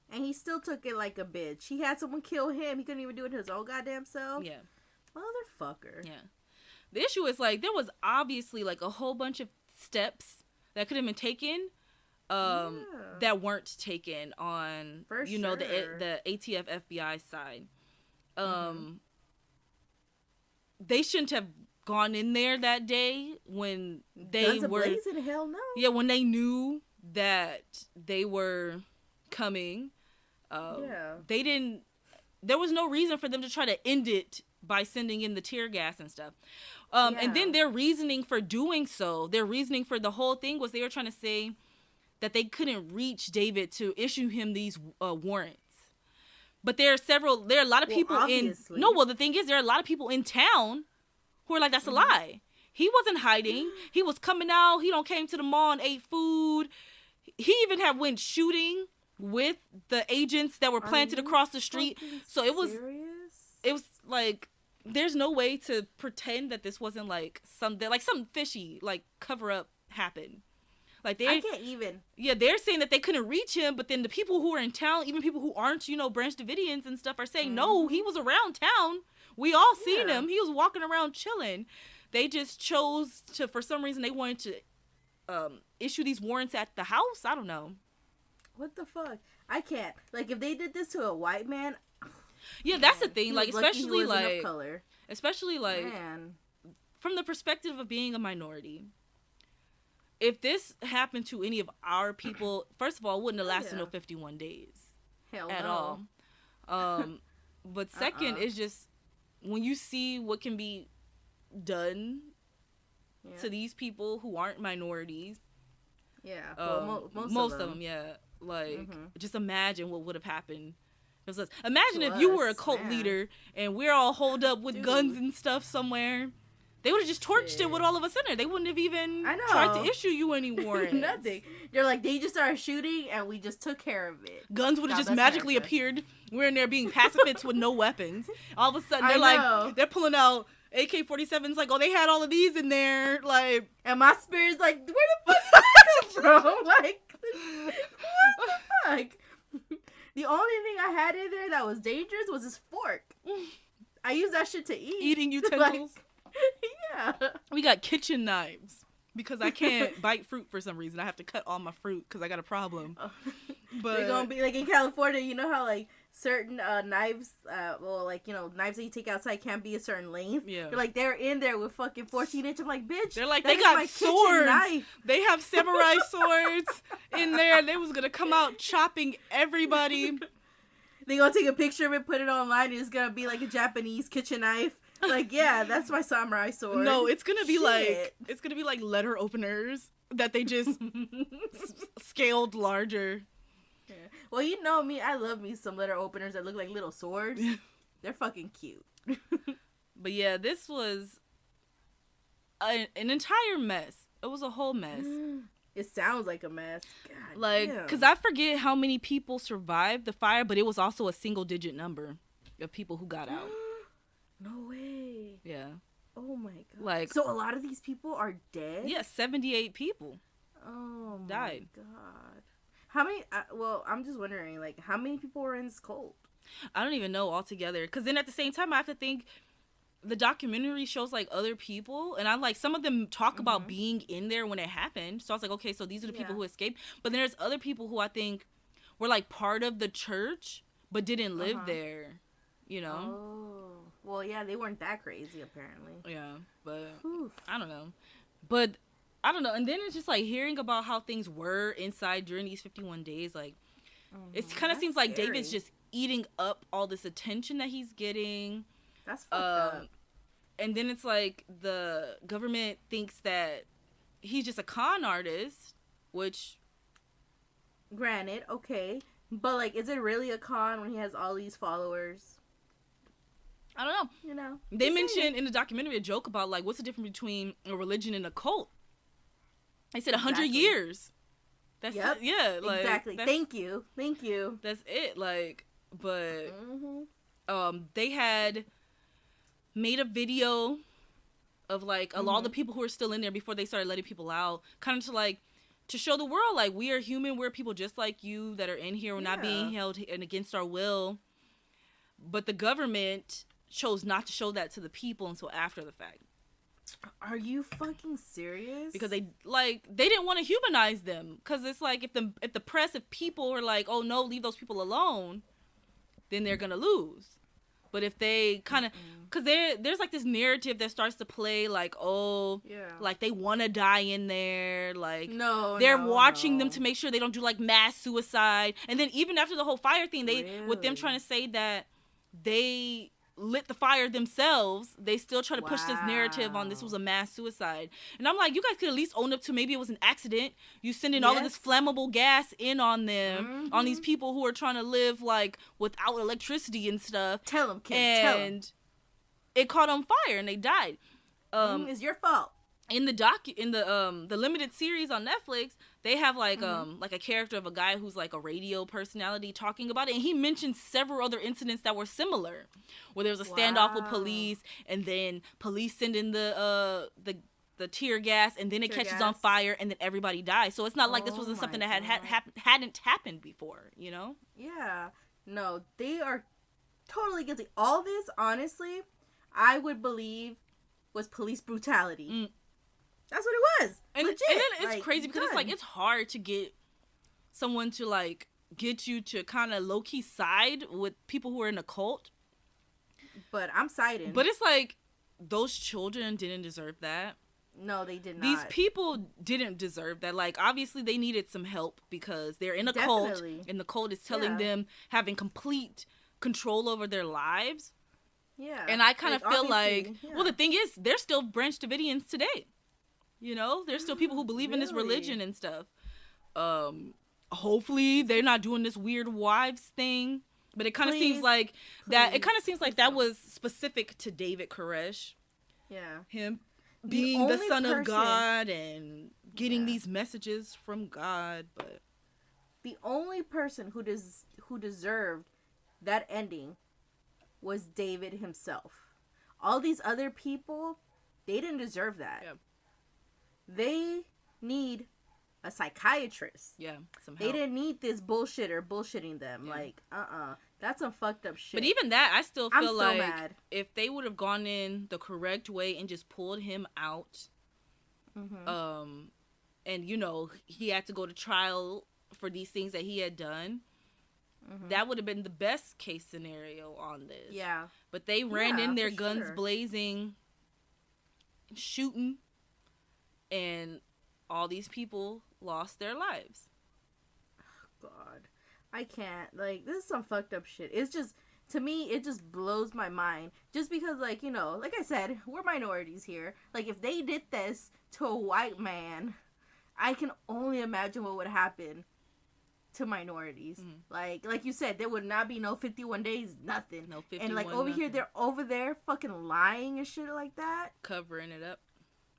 And he still took it like a bitch. He had someone kill him. He couldn't even do it to his own goddamn self. Yeah. Motherfucker. Yeah. The issue is, like, there was obviously, like, a whole bunch of steps that could have been taken that weren't taken on, know, the ATF FBI side. They shouldn't have gone in there that day when they were... blazing, hell no. Yeah, when they knew that they were coming. They didn't... There was no reason for them to try to end it by sending in the tear gas and stuff. And then their reasoning for doing so, their reasoning for the whole thing was they were trying to say that they couldn't reach David to issue him these warrants. But there are a lot of people obviously. the thing is, there are a lot of people in town who are like, that's a lie. He wasn't hiding. He was coming out. He came to the mall and ate food. He even went shooting with the agents that were planted across the street. So it was like, there's no way to pretend that this wasn't like something fishy, like cover up happened. Like I can't even. Yeah, they're saying that they couldn't reach him, but then the people who are in town, even people who aren't, Branch Davidians and stuff, are saying no, he was around town. We all seen him. He was walking around chilling. They just chose to, for some reason, they wanted to issue these warrants at the house. I don't know. What the fuck? I can't. Like, if they did this to a white man. Yeah, that's the thing. Like, especially like man. From the perspective of being a minority. If this happened to any of our people, first of all, it wouldn't have lasted no 51 days. Hell at no. all. But second, it's just when you see what can be done to these people who aren't minorities. Yeah, well, most of them. Yeah. Like, just imagine what would have happened. Imagine if you were a cult leader and we're all holed up with guns and stuff somewhere. They would have just torched it with all of us in there. They wouldn't have even tried to issue you any warrants. Nothing. They're like, they just started shooting and we just took care of it. Guns would have just magically appeared. We're in there being pacifists with no weapons. All of a sudden, they're pulling out AK-47s. Like, oh, they had all of these in there. Like, and my spirit's like, where the fuck did that come from? Like, what the fuck? The only thing I had in there that was dangerous was this fork. I use that shit to eat. Eating utensils. Yeah. We got kitchen knives because I can't bite fruit for some reason. I have to cut all my fruit because I got a problem. But they're gonna be like in California. You know how like certain knives, knives that you take outside can't be a certain length. Yeah. They're in there with fucking 14-inch. I'm like, bitch. they're like, that they is got my kitchen swords. knife. They have samurai swords in there. They was gonna come out chopping everybody. They gonna take a picture of it, put it online, and it's gonna be like a Japanese kitchen knife. Like, yeah, that's my samurai sword. No, it's gonna be Shit. like letter openers that they just scaled larger. Yeah. Well, you know me, I love me some letter openers that look like little swords. They're fucking cute. But yeah, this was an entire mess. It was a whole mess. It sounds like a mess. God Like, damn. because I forget how many people survived the fire, but it was also a single-digit number of people who got out. No way. Yeah. Oh my god. Like, so a lot of these people are dead? yeah, 78 people. Oh my Died. god. How many, I'm just wondering, like, how many people were in this cult? I don't even know altogether. Because then at the same time, I have to think the documentary shows, like, other people. And I'm like, some of them talk about being in there when it happened. So I was like, okay, so these are the people who escaped. But then there's other people who I think were, like, part of the church, but didn't live there. You know? Oh. Well, yeah, they weren't that crazy, apparently. Yeah, but Whew. I don't know. But I don't know. And then it's just like hearing about how things were inside during these 51 days. Like, it kind of seems like scary. David's just eating up all this attention that he's getting. That's fucked up. And then it's like the government thinks that he's just a con artist, which... Granted, okay. But, like, is it really a con when he has all these followers? I don't know. You know? They Just mentioned saying. in the documentary a joke about, like, what's the difference between a religion and a cult? They said 100 Exactly. years. That's Yep. it. Yeah, like, Exactly. that's- Thank you. That's it. Like, but Mm-hmm. they had made a video of like all the people who were still in there before they started letting people out, kind of to show the world, like, we are human, we're people just like you that are in here, we're not being held and against our will. But the government chose not to show that to the people until after the fact. Are you fucking serious? Because they didn't want to humanize them. Because it's like, if the press, if people are like, oh no, leave those people alone, then they're gonna lose. But if they kind of, because there's like this narrative that starts to play, like, oh, like they want to die in there, like they're watching them to make sure they don't do like mass suicide. And then even after the whole fire thing, with them trying to say that they lit the fire themselves, they still try to push this narrative on this was a mass suicide. And I'm like, you guys could at least own up to maybe it was an accident. You sending all of this flammable gas in on them, on these people who are trying to live like without electricity and stuff. Tell them, Kim. And it caught on fire and they died. It's your fault. In the the limited series on Netflix, they have like a character of a guy who's like a radio personality talking about it, and he mentioned several other incidents that were similar, where there was a standoff with police, and then police send in the tear gas, and then it catches on fire, and then everybody dies. So it's not like this wasn't something that hadn't happened before, you know? Yeah. No, they are totally guilty. All this, honestly, I would believe was police brutality. That's what it was. And legit. And then it's like, crazy because it's like, it's hard to get someone to like get you to kind of low key side with people who are in a cult. But I'm siding. But it's like, those children didn't deserve that. No, they did not. These people didn't deserve that. Like, obviously they needed some help because they're in a cult, and the cult is telling them having complete control over their lives. Yeah. And I kind of feel like, yeah. well, the thing is, there's still Branch Davidians today. You know, there's still people who believe in this religion and stuff. Hopefully they're not doing this weird wives thing, but it kind of seems like that. It kind of seems like that was specific to David Koresh. Yeah, him being the son of God and getting these messages from God. But the only person who deserved that ending was David himself. All these other people, they didn't deserve that. Yeah. They need a psychiatrist. Yeah, some help. They didn't need this bullshitter bullshitting them. Yeah. Like, that's some fucked up shit. But even that, I still feel like mad. If they would have gone in the correct way and just pulled him out, and you know, he had to go to trial for these things that he had done, that would have been the best case scenario on this. Yeah. But they ran in there, for guns sure. blazing, shooting, and all these people lost their lives. God, I can't. Like, this is some fucked up shit. It's just, to me, it just blows my mind. Just because, like, you know, like I said, we're minorities here. Like, if they did this to a white man, I can only imagine what would happen to minorities. Like you said, there would not be no 51 days, nothing. No 51, and like over here, nothing. they're over there fucking lying and shit like that. Covering it up.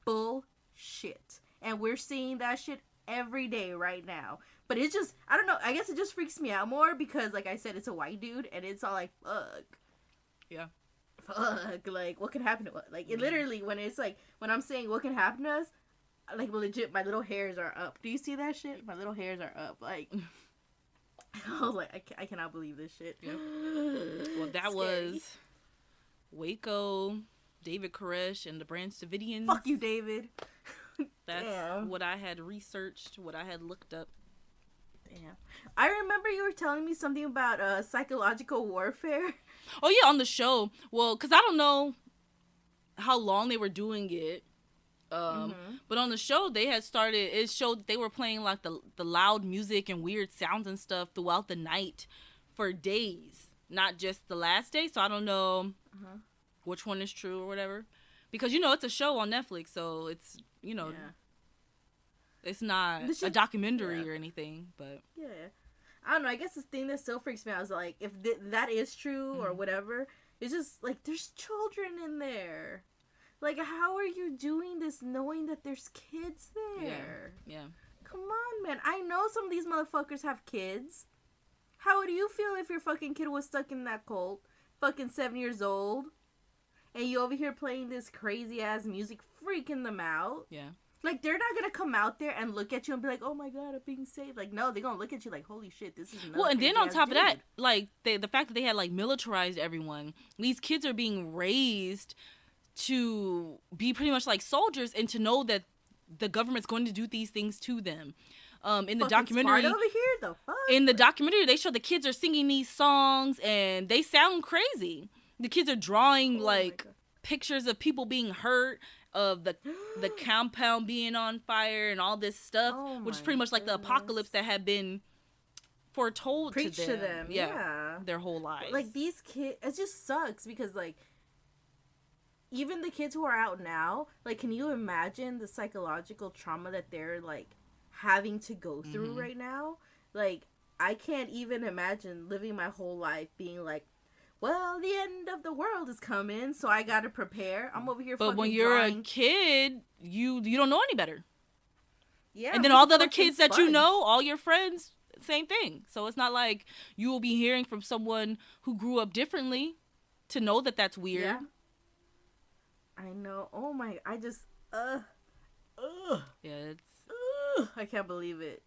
Bullshit. And we're seeing that shit every day right now. But it's just, I don't know, I guess it just freaks me out more because, like I said, it's a white dude and it's all like, fuck. Yeah. Fuck. Like, what can happen to us? Like, it literally, when it's like, when I'm saying what can happen to us, like, legit, my little hairs are up. Do you see that shit? My little hairs are up. Like, I was like, I cannot believe this shit. Yep. Well, that Scary. was Waco, David Koresh, and the Branch Davidians. Fuck you, David. That's Damn. what I had researched, what I had looked up. Damn. I remember you were telling me something about psychological warfare. Oh, yeah, on the show. Well, because I don't know how long they were doing it. But on the show, they had started, it showed that they were playing like the loud music and weird sounds and stuff throughout the night for days, not just the last day. So I don't know which one is true or whatever, because, you know, it's a show on Netflix, so it's, you know, it's not a documentary or anything, but Yeah. I don't know. I guess the thing that still freaks me out is, like, if that is true or whatever, it's just, like, there's children in there. Like, how are you doing this knowing that there's kids there? Yeah. Come on, man. I know some of these motherfuckers have kids. How would you feel if your fucking kid was stuck in that cult, fucking 7 years old, and you over here playing this crazy-ass music, freaking them out? Yeah. Like, they're not gonna come out there and look at you and be like, oh my god, I'm being saved. Like, no, they're gonna look at you like, holy shit, this is another Well, and then on crazy-ass top of that, dude. like, the fact that they had, like, militarized everyone, these kids are being raised to be pretty much like soldiers and to know that the government's going to do these things to them. In the Fucking documentary, smart over here, the fuck? in the documentary, they show the kids are singing these songs and they sound crazy. The kids are drawing like God. pictures of people being hurt, of the compound being on fire and all this stuff, Oh which is my pretty much like the goodness. apocalypse that had been foretold Preach to them. Yeah. Their whole lives. Like, these kids, it just sucks because, like, even the kids who are out now, like, can you imagine the psychological trauma that they're, like, having to go through right now? Like, I can't even imagine living my whole life being like, well, the end of the world is coming, so I gotta prepare. I'm over here But fucking when you're drawing. a kid, you don't know any better. Yeah, And then I'm all a the other fucking kids that you sponge. know, all your friends, same thing. So it's not like you will be hearing from someone who grew up differently to know that that's weird. Yeah. I know. Oh my, I just, Yeah, it's I can't believe it.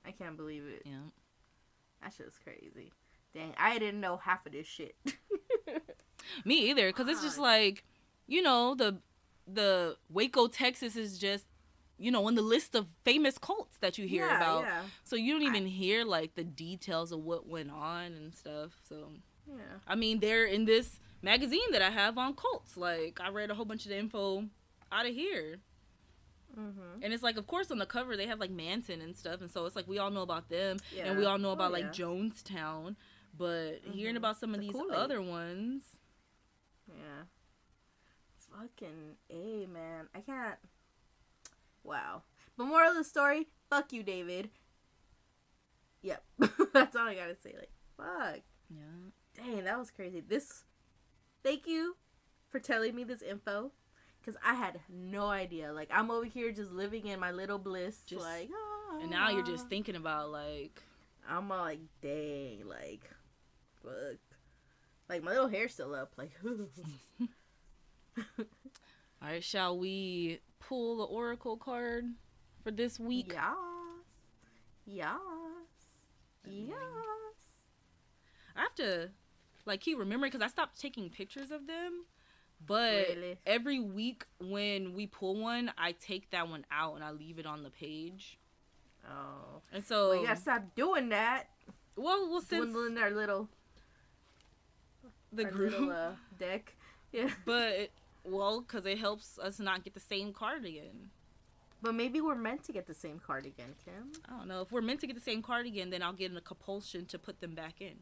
I can't believe it. yeah. That shit was crazy. Dang, I didn't know half of this shit. Me either, because it's just God. like, you know, the Waco, Texas is just, you know, on the list of famous cults that you hear about. Yeah. So you don't even hear like the details of what went on and stuff. So Yeah. I mean, they're in this magazine that I have on cults. Like, I read a whole bunch of the info out of here. Mm-hmm. And it's like, of course, on the cover, they have, like, Manson and stuff. And so it's like, we all know about them. Yeah. And we all know about, Oh, like, yeah. Jonestown. But hearing Mhm. about some of The these Kool-Aid. other ones. Yeah. Fucking A, man. I can't. Wow. But moral of the story, fuck you, David. Yep. That's all I gotta say. Like, fuck. Yeah. Dang, that was crazy. Thank you for telling me this info. Because I had no idea. Like, I'm over here just living in my little bliss. Just- like, And now you're just thinking about, like, I'm all like, dang, like, fuck. Like, my little hair's still up. Like, all right, shall we pull the Oracle card for this week? yes. Yes. Yes. I have to, like, keep remembering because I stopped taking pictures of them. But Really? every week when we pull one, I take that one out and I leave it on the page. Oh. And so, well, you gotta stop doing that. well, since Dwindling our little group, little, deck. Yeah. but because it helps us not get the same card again. But maybe we're meant to get the same card again, Kim. I don't know. If we're meant to get the same card again, then I'll get in a compulsion to put them back in.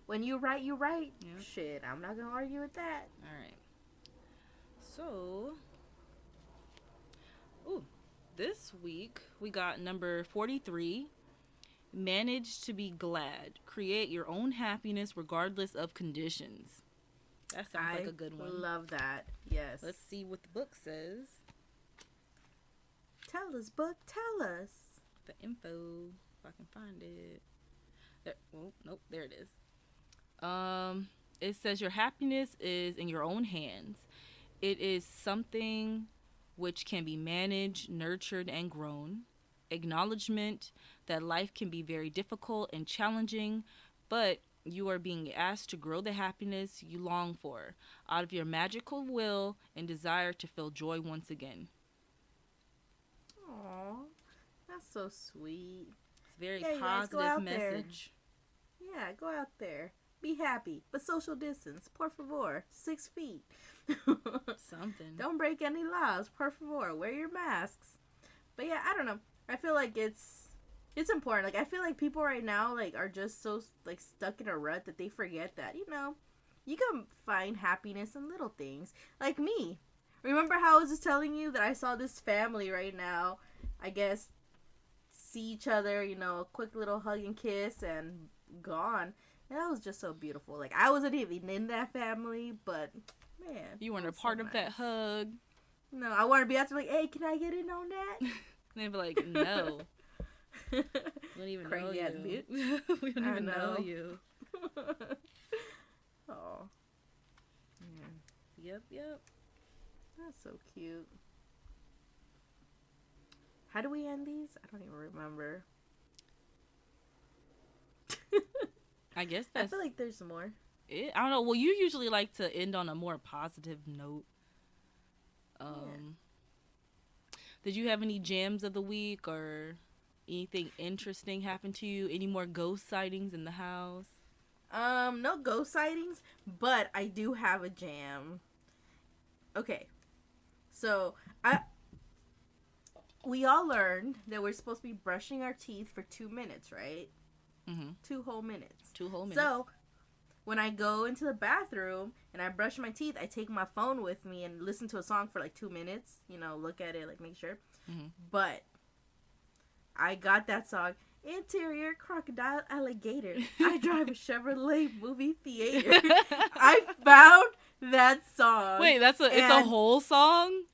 When you right, you right. Yeah. Shit, I'm not gonna argue with that. All right. So, this week we got number 43. Manage to be glad. Create your own happiness regardless of conditions. That sounds like a good one. Love that. Yes. Let's see what the book says. Tell us, book. Tell us. The info, if I can find it. There. Oh, nope. There it is. It says your happiness is in your own hands. It is something which can be managed, nurtured, and grown. Acknowledgement that life can be very difficult and challenging, but you are being asked to grow the happiness you long for out of your magical will and desire to feel joy once again. Aw, that's so sweet. It's a very Yeah, you guys go positive out there. message. Yeah, go out there. Be happy, but social distance. Por favor. 6 feet. Something. Don't break any laws. Por favor. Wear your masks. But yeah, I don't know. I feel like it's important. Like, I feel like people right now, like, are just so, like, stuck in a rut that they forget that, you know, you can find happiness in little things. Like me. Remember how I was just telling you that I saw this family right now, I guess, see each other, you know, a quick little hug and kiss and gone. And that was just so beautiful. Like, I wasn't even in that family, but, man. You weren't a that's part so of that nice. hug. No, I want to be out there like, hey, can I get in on that? And they'd be like, no. We don't even know Crazy ass you. bitch. We don't I even know know. you. Oh, Yep. that's so cute. How do we end these? I don't even remember. I guess I that's feel like there's more. it. I don't know. Well, you usually like to end on a more positive note. Did you have any jams of the week or anything interesting happen to you? Any more ghost sightings in the house? No ghost sightings, but I do have a jam. Okay. So, we all learned that we're supposed to be brushing our teeth for 2 minutes, right? Mm-hmm. 2 whole minutes. 2 whole minutes. So, when I go into the bathroom and I brush my teeth, I take my phone with me and listen to a song for like 2 minutes. You know, look at it, like make sure. Mm-hmm. But I got that song, Interior Crocodile Alligator. I drive a Chevrolet movie theater. I found that song. Wait, it's a whole song?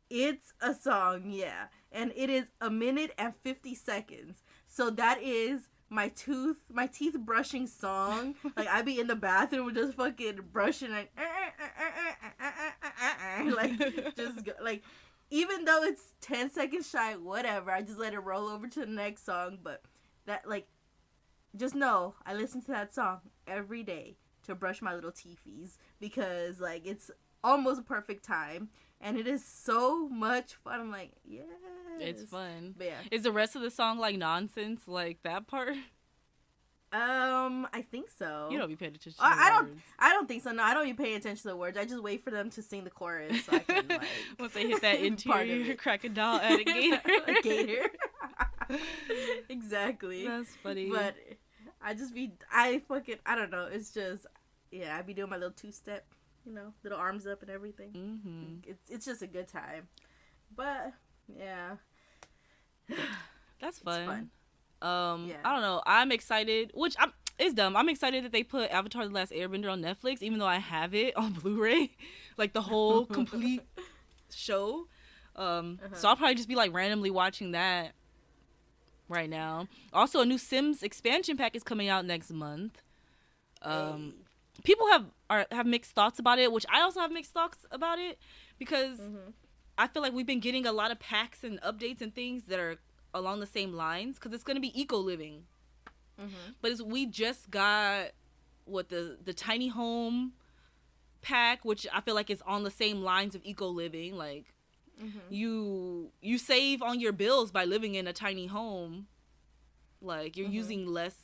It's a song, yeah. And it is 1 minute and 50 seconds. So that is my teeth brushing song. Like, I be in the bathroom just fucking brushing and like just go, like, even though it's 10 seconds shy, whatever, I just let it roll over to the next song. But that, like, just know I listen to that song every day to brush my little teethies because, like, it's almost a perfect time and it is so much fun. I'm like, yes, It's fun. But yeah. Is the rest of the song like nonsense, like that part? I think so. You don't be paying attention to I don't think so. No, I don't even pay attention to the words. I just wait for them to sing the chorus so I can, like, once they hit that part of interior it. crocodile alligator. Alligator. Exactly. That's funny. But I don't know. It's just, yeah, I be doing my little 2-step, you know, little arms up and everything. Mm-hmm. It's just a good time. But yeah, That's fun. It's fun. I Yeah. don't know. I'm excited, it's dumb. I'm excited that they put Avatar: The Last Airbender on Netflix, even though I have it on Blu-ray, like the whole complete show. So I'll probably just be like randomly watching that right now. Also, a new Sims expansion pack is coming out next month. Hey. People have mixed thoughts about it, which I also have mixed thoughts about it because I feel like we've been getting a lot of packs and updates and things that are along the same lines because it's going to be eco living. But we just got the tiny home pack, which I feel like is on the same lines of eco living. Like you save on your bills by living in a tiny home. Like, you're using less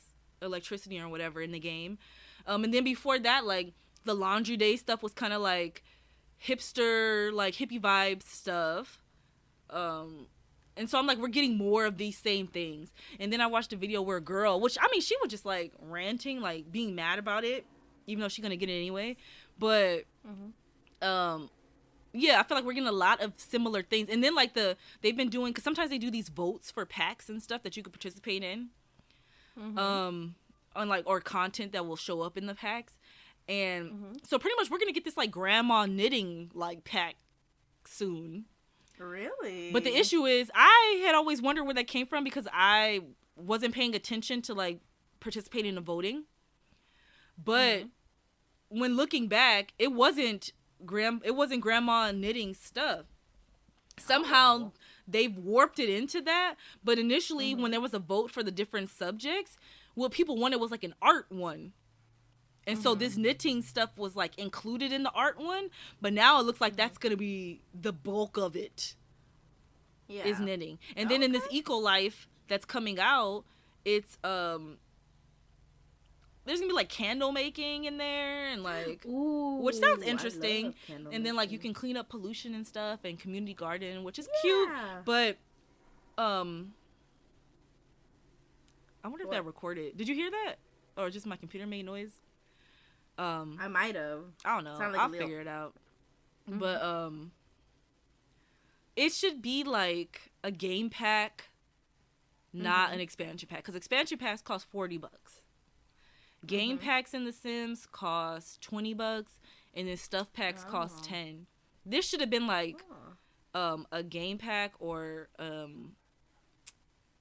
electricity or whatever in the game. And then before that, like, the laundry day stuff was kind of like hipster, like hippie vibes stuff. And so I'm like, we're getting more of these same things. And then I watched a video where a girl, which, I mean, she was just, like, ranting, like, being mad about it, even though she's going to get it anyway. But, yeah, I feel like we're getting a lot of similar things. And then, like, they've been doing, because sometimes they do these votes for packs and stuff that you could participate in. On, like, or content that will show up in the packs. And so pretty much we're going to get this, like, grandma knitting, like, pack soon. Really? But the issue is, I had always wondered where that came from because I wasn't paying attention to, like, participating in the voting. But when looking back, it wasn't grandma knitting stuff. Somehow they've warped it into that. But initially, when there was a vote for the different subjects, what people wanted was, like, an art one. And so this knitting stuff was, like, included in the art one. But now it looks like that's going to be the bulk of it. Yeah. Is knitting. And then in this Eco Life that's coming out, it's, there's going to be, like, candle making in there. And, like, which sounds interesting. And then, like, you can clean up pollution and stuff and community garden, which is cute. But, I wonder if that recorded. Did you hear that? Or just my computer made noise? I might have. I don't know. Like I'll figure it out. But it should be like a game pack, not an expansion pack, because expansion packs cost $40. Game packs in The Sims cost $20, and then stuff packs cost $10. This should have been like a game pack or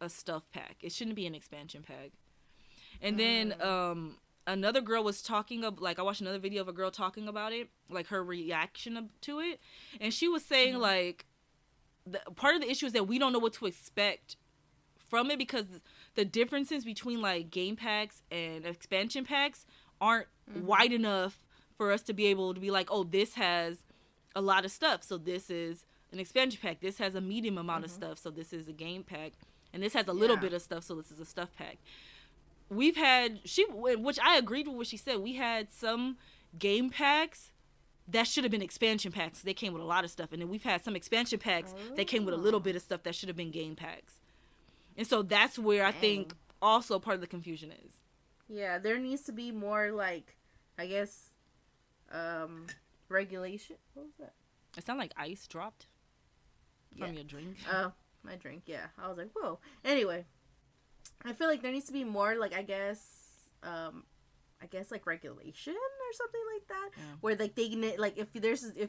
a stuff pack. It shouldn't be an expansion pack. And then another girl was talking of, like, I watched another video of a girl talking about it, like her reaction to it, and she was saying like part of the issue is that we don't know what to expect from it because the differences between like game packs and expansion packs aren't wide enough for us to be able to be like, oh, this has a lot of stuff, so this is an expansion pack. This has a medium amount of stuff, so this is a game pack, and this has a little bit of stuff, so this is a stuff pack. We've had, which I agreed with what she said, we had some game packs that should have been expansion packs. They came with a lot of stuff. And then we've had some expansion packs that came with a little bit of stuff that should have been game packs. And so that's where I think also part of the confusion is. Yeah, there needs to be more, like, I guess, regulation. What was that? It sounded like ice dropped from your drink. Oh, my drink, yeah. I was like, whoa. Anyway. I feel like there needs to be more, like, I guess, like, regulation or something like that. Yeah. Where, like, they, like, if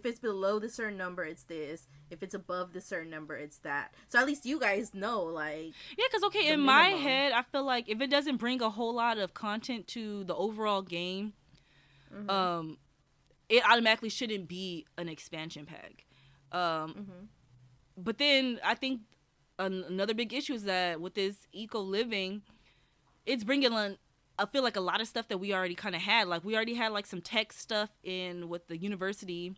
it's below the certain number, it's this. If it's above the certain number, it's that. So at least you guys know, like. Yeah, because, okay, in my head, I feel like if it doesn't bring a whole lot of content to the overall game, it automatically shouldn't be an expansion pack. But then I think another big issue is that with this eco living, it's bringing on, I feel like, a lot of stuff that we already kind of had. Like, we already had, like, some tech stuff in with the university.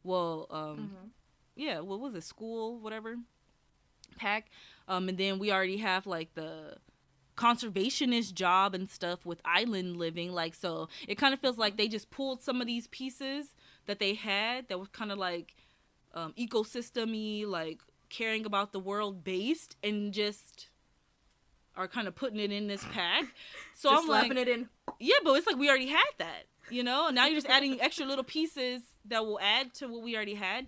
Well, yeah, what was it? School, whatever, pack. And then we already have, like, the conservationist job and stuff with island living. Like, so it kind of feels like they just pulled some of these pieces that they had that was kind of, like, ecosystem-y, like, caring about the world based, and just are kind of putting it in this pack. So just I'm slapping like, it in. Yeah, but it's like we already had that, you know? And now you're just adding extra little pieces that will add to what we already had.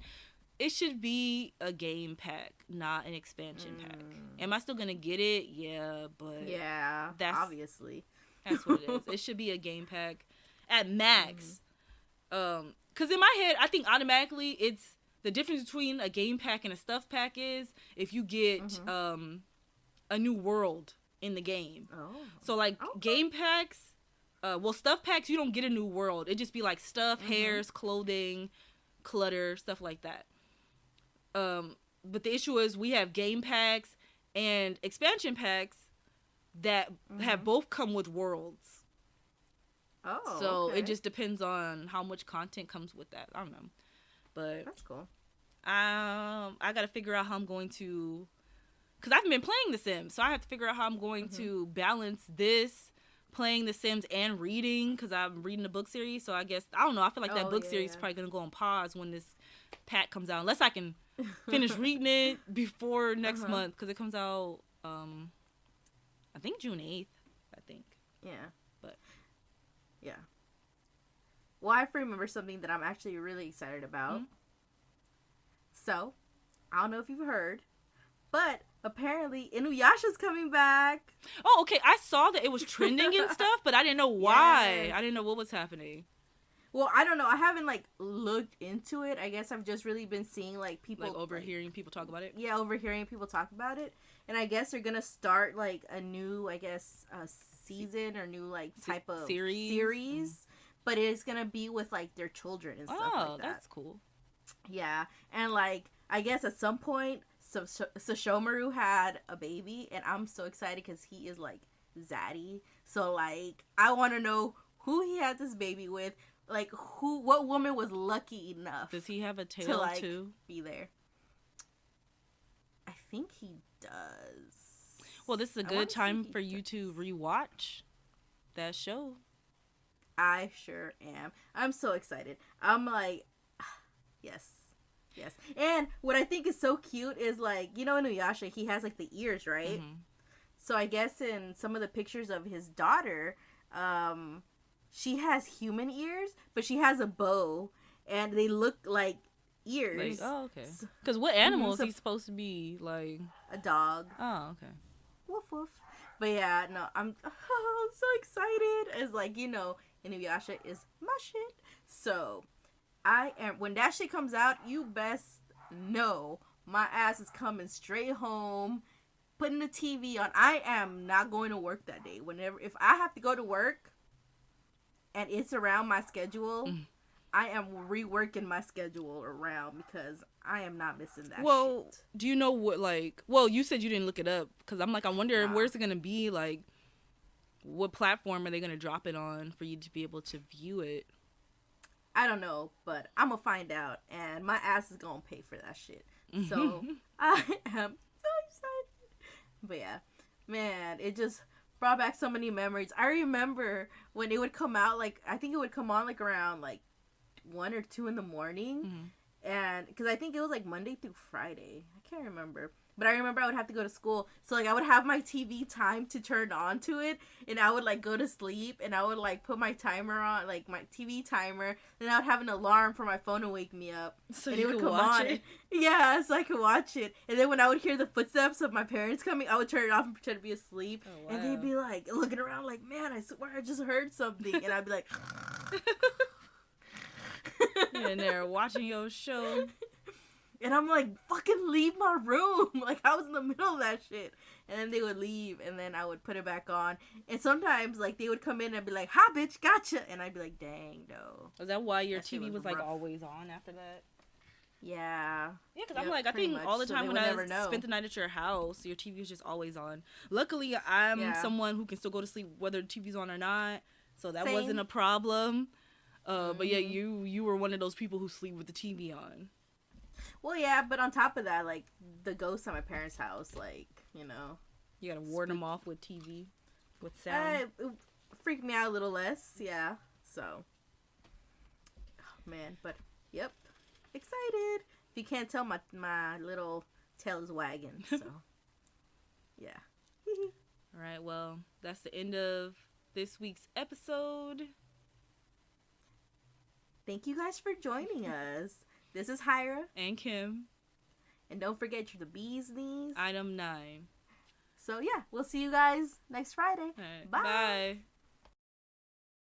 It should be a game pack, not an expansion pack. Am I still gonna get it? Yeah, but that's obviously that's what it is. It should be a game pack at max. Because in my head, I think automatically it's the difference between a game pack and a stuff pack is if you get a new world in the game. So, like, game packs, stuff packs, you don't get a new world. It just be, like, stuff, hairs, clothing, clutter, stuff like that. But the issue is we have game packs and expansion packs that have both come with worlds. So it just depends on how much content comes with that. I don't know. But that's cool. I gotta figure out how I'm going to, because I've been playing The Sims, so I have to figure out how I'm going to balance this, playing The Sims and reading, because I'm reading the book series. So I guess, I don't know, I feel like that book series is probably gonna go on pause when this pack comes out, unless I can finish reading it before next month, because it comes out I think June 8th. I think. Yeah. But yeah. Well, I remember something that I'm actually really excited about. So, I don't know if you've heard, but apparently Inuyasha's coming back. Oh, okay. I saw that it was trending and stuff, but I didn't know why. Yes. I didn't know what was happening. Well, I don't know. I haven't looked into it. I guess I've just really been seeing people Overhearing people talk about it. Yeah, overhearing people talk about it, and I guess they're gonna start a new, season or new type of series, but it's gonna be with their children and stuff like that. Oh, that's cool. Yeah, and I guess at some point, Sashomaru had a baby, and I'm so excited because he is zaddy. So I want to know who he had this baby with. What woman was lucky enough? Does he have a tail too? Be there. I think he does. Well, this is a good time for you to rewatch that show. I sure am. I'm so excited. I'm yes. And what I think is so cute is Inuyasha, he has the ears, right? Mm-hmm. So I guess in some of the pictures of his daughter, she has human ears, but she has a bow, and they look like ears. Okay. Because what animal is he supposed to be? A dog. Oh, okay. Woof woof. But yeah, no, I'm so excited. It's Inuyasha is my shit. So I am. When that shit comes out, you best know my ass is coming straight home, putting the TV on. I am not going to work that day. If I have to go to work, and it's around my schedule, I am reworking my schedule around because I am not missing that shit. Do you know what, you said you didn't look it up, because I'm I'm wondering where's it going to be, what platform are they going to drop it on for you to be able to view it? I don't know, but I'm going to find out, and my ass is going to pay for that shit. So, I am so excited. But yeah, man, it just brought back so many memories. I remember when it would come out, I think it would come on around 1 or 2 in the morning, and because I think it was Monday through Friday, I can't remember, but I remember I would have to go to school, so I would have my TV time to turn on to it, and I would go to sleep, and I would put my timer on, my TV timer, and I would have an alarm for my phone to wake me up, so and it would come on. Yeah, so I could watch it, and then when I would hear the footsteps of my parents coming, I would turn it off and pretend to be asleep, and they'd be looking around man, I swear I just heard something, and I'd be You're in there watching your show. And I'm fucking leave my room. I was in the middle of that shit. And then they would leave, and then I would put it back on. And sometimes, they would come in and be ha, bitch, gotcha. And I'd be dang, no. Was that why your TV was always on after that? Yeah. Yeah, because I'm I think all the time when I spent the night at your house, your TV was just always on. Luckily, I'm someone who can still go to sleep whether the TV's on or not. So that wasn't a problem. But yeah, you were one of those people who sleep with the TV on. Well, yeah, but on top of that, the ghosts at my parents' house, you gotta ward them off with TV, with sound. It freaked me out a little less, yeah. So, oh, man, but yep, excited. If you can't tell, my little tail is wagging. So, yeah. All right, well, that's the end of this week's episode. Thank you guys for joining us. This is Hyra. And Kim. And don't forget, you're the bee's knees. Item 9. So, yeah, we'll see you guys next Friday. Right, bye. Bye.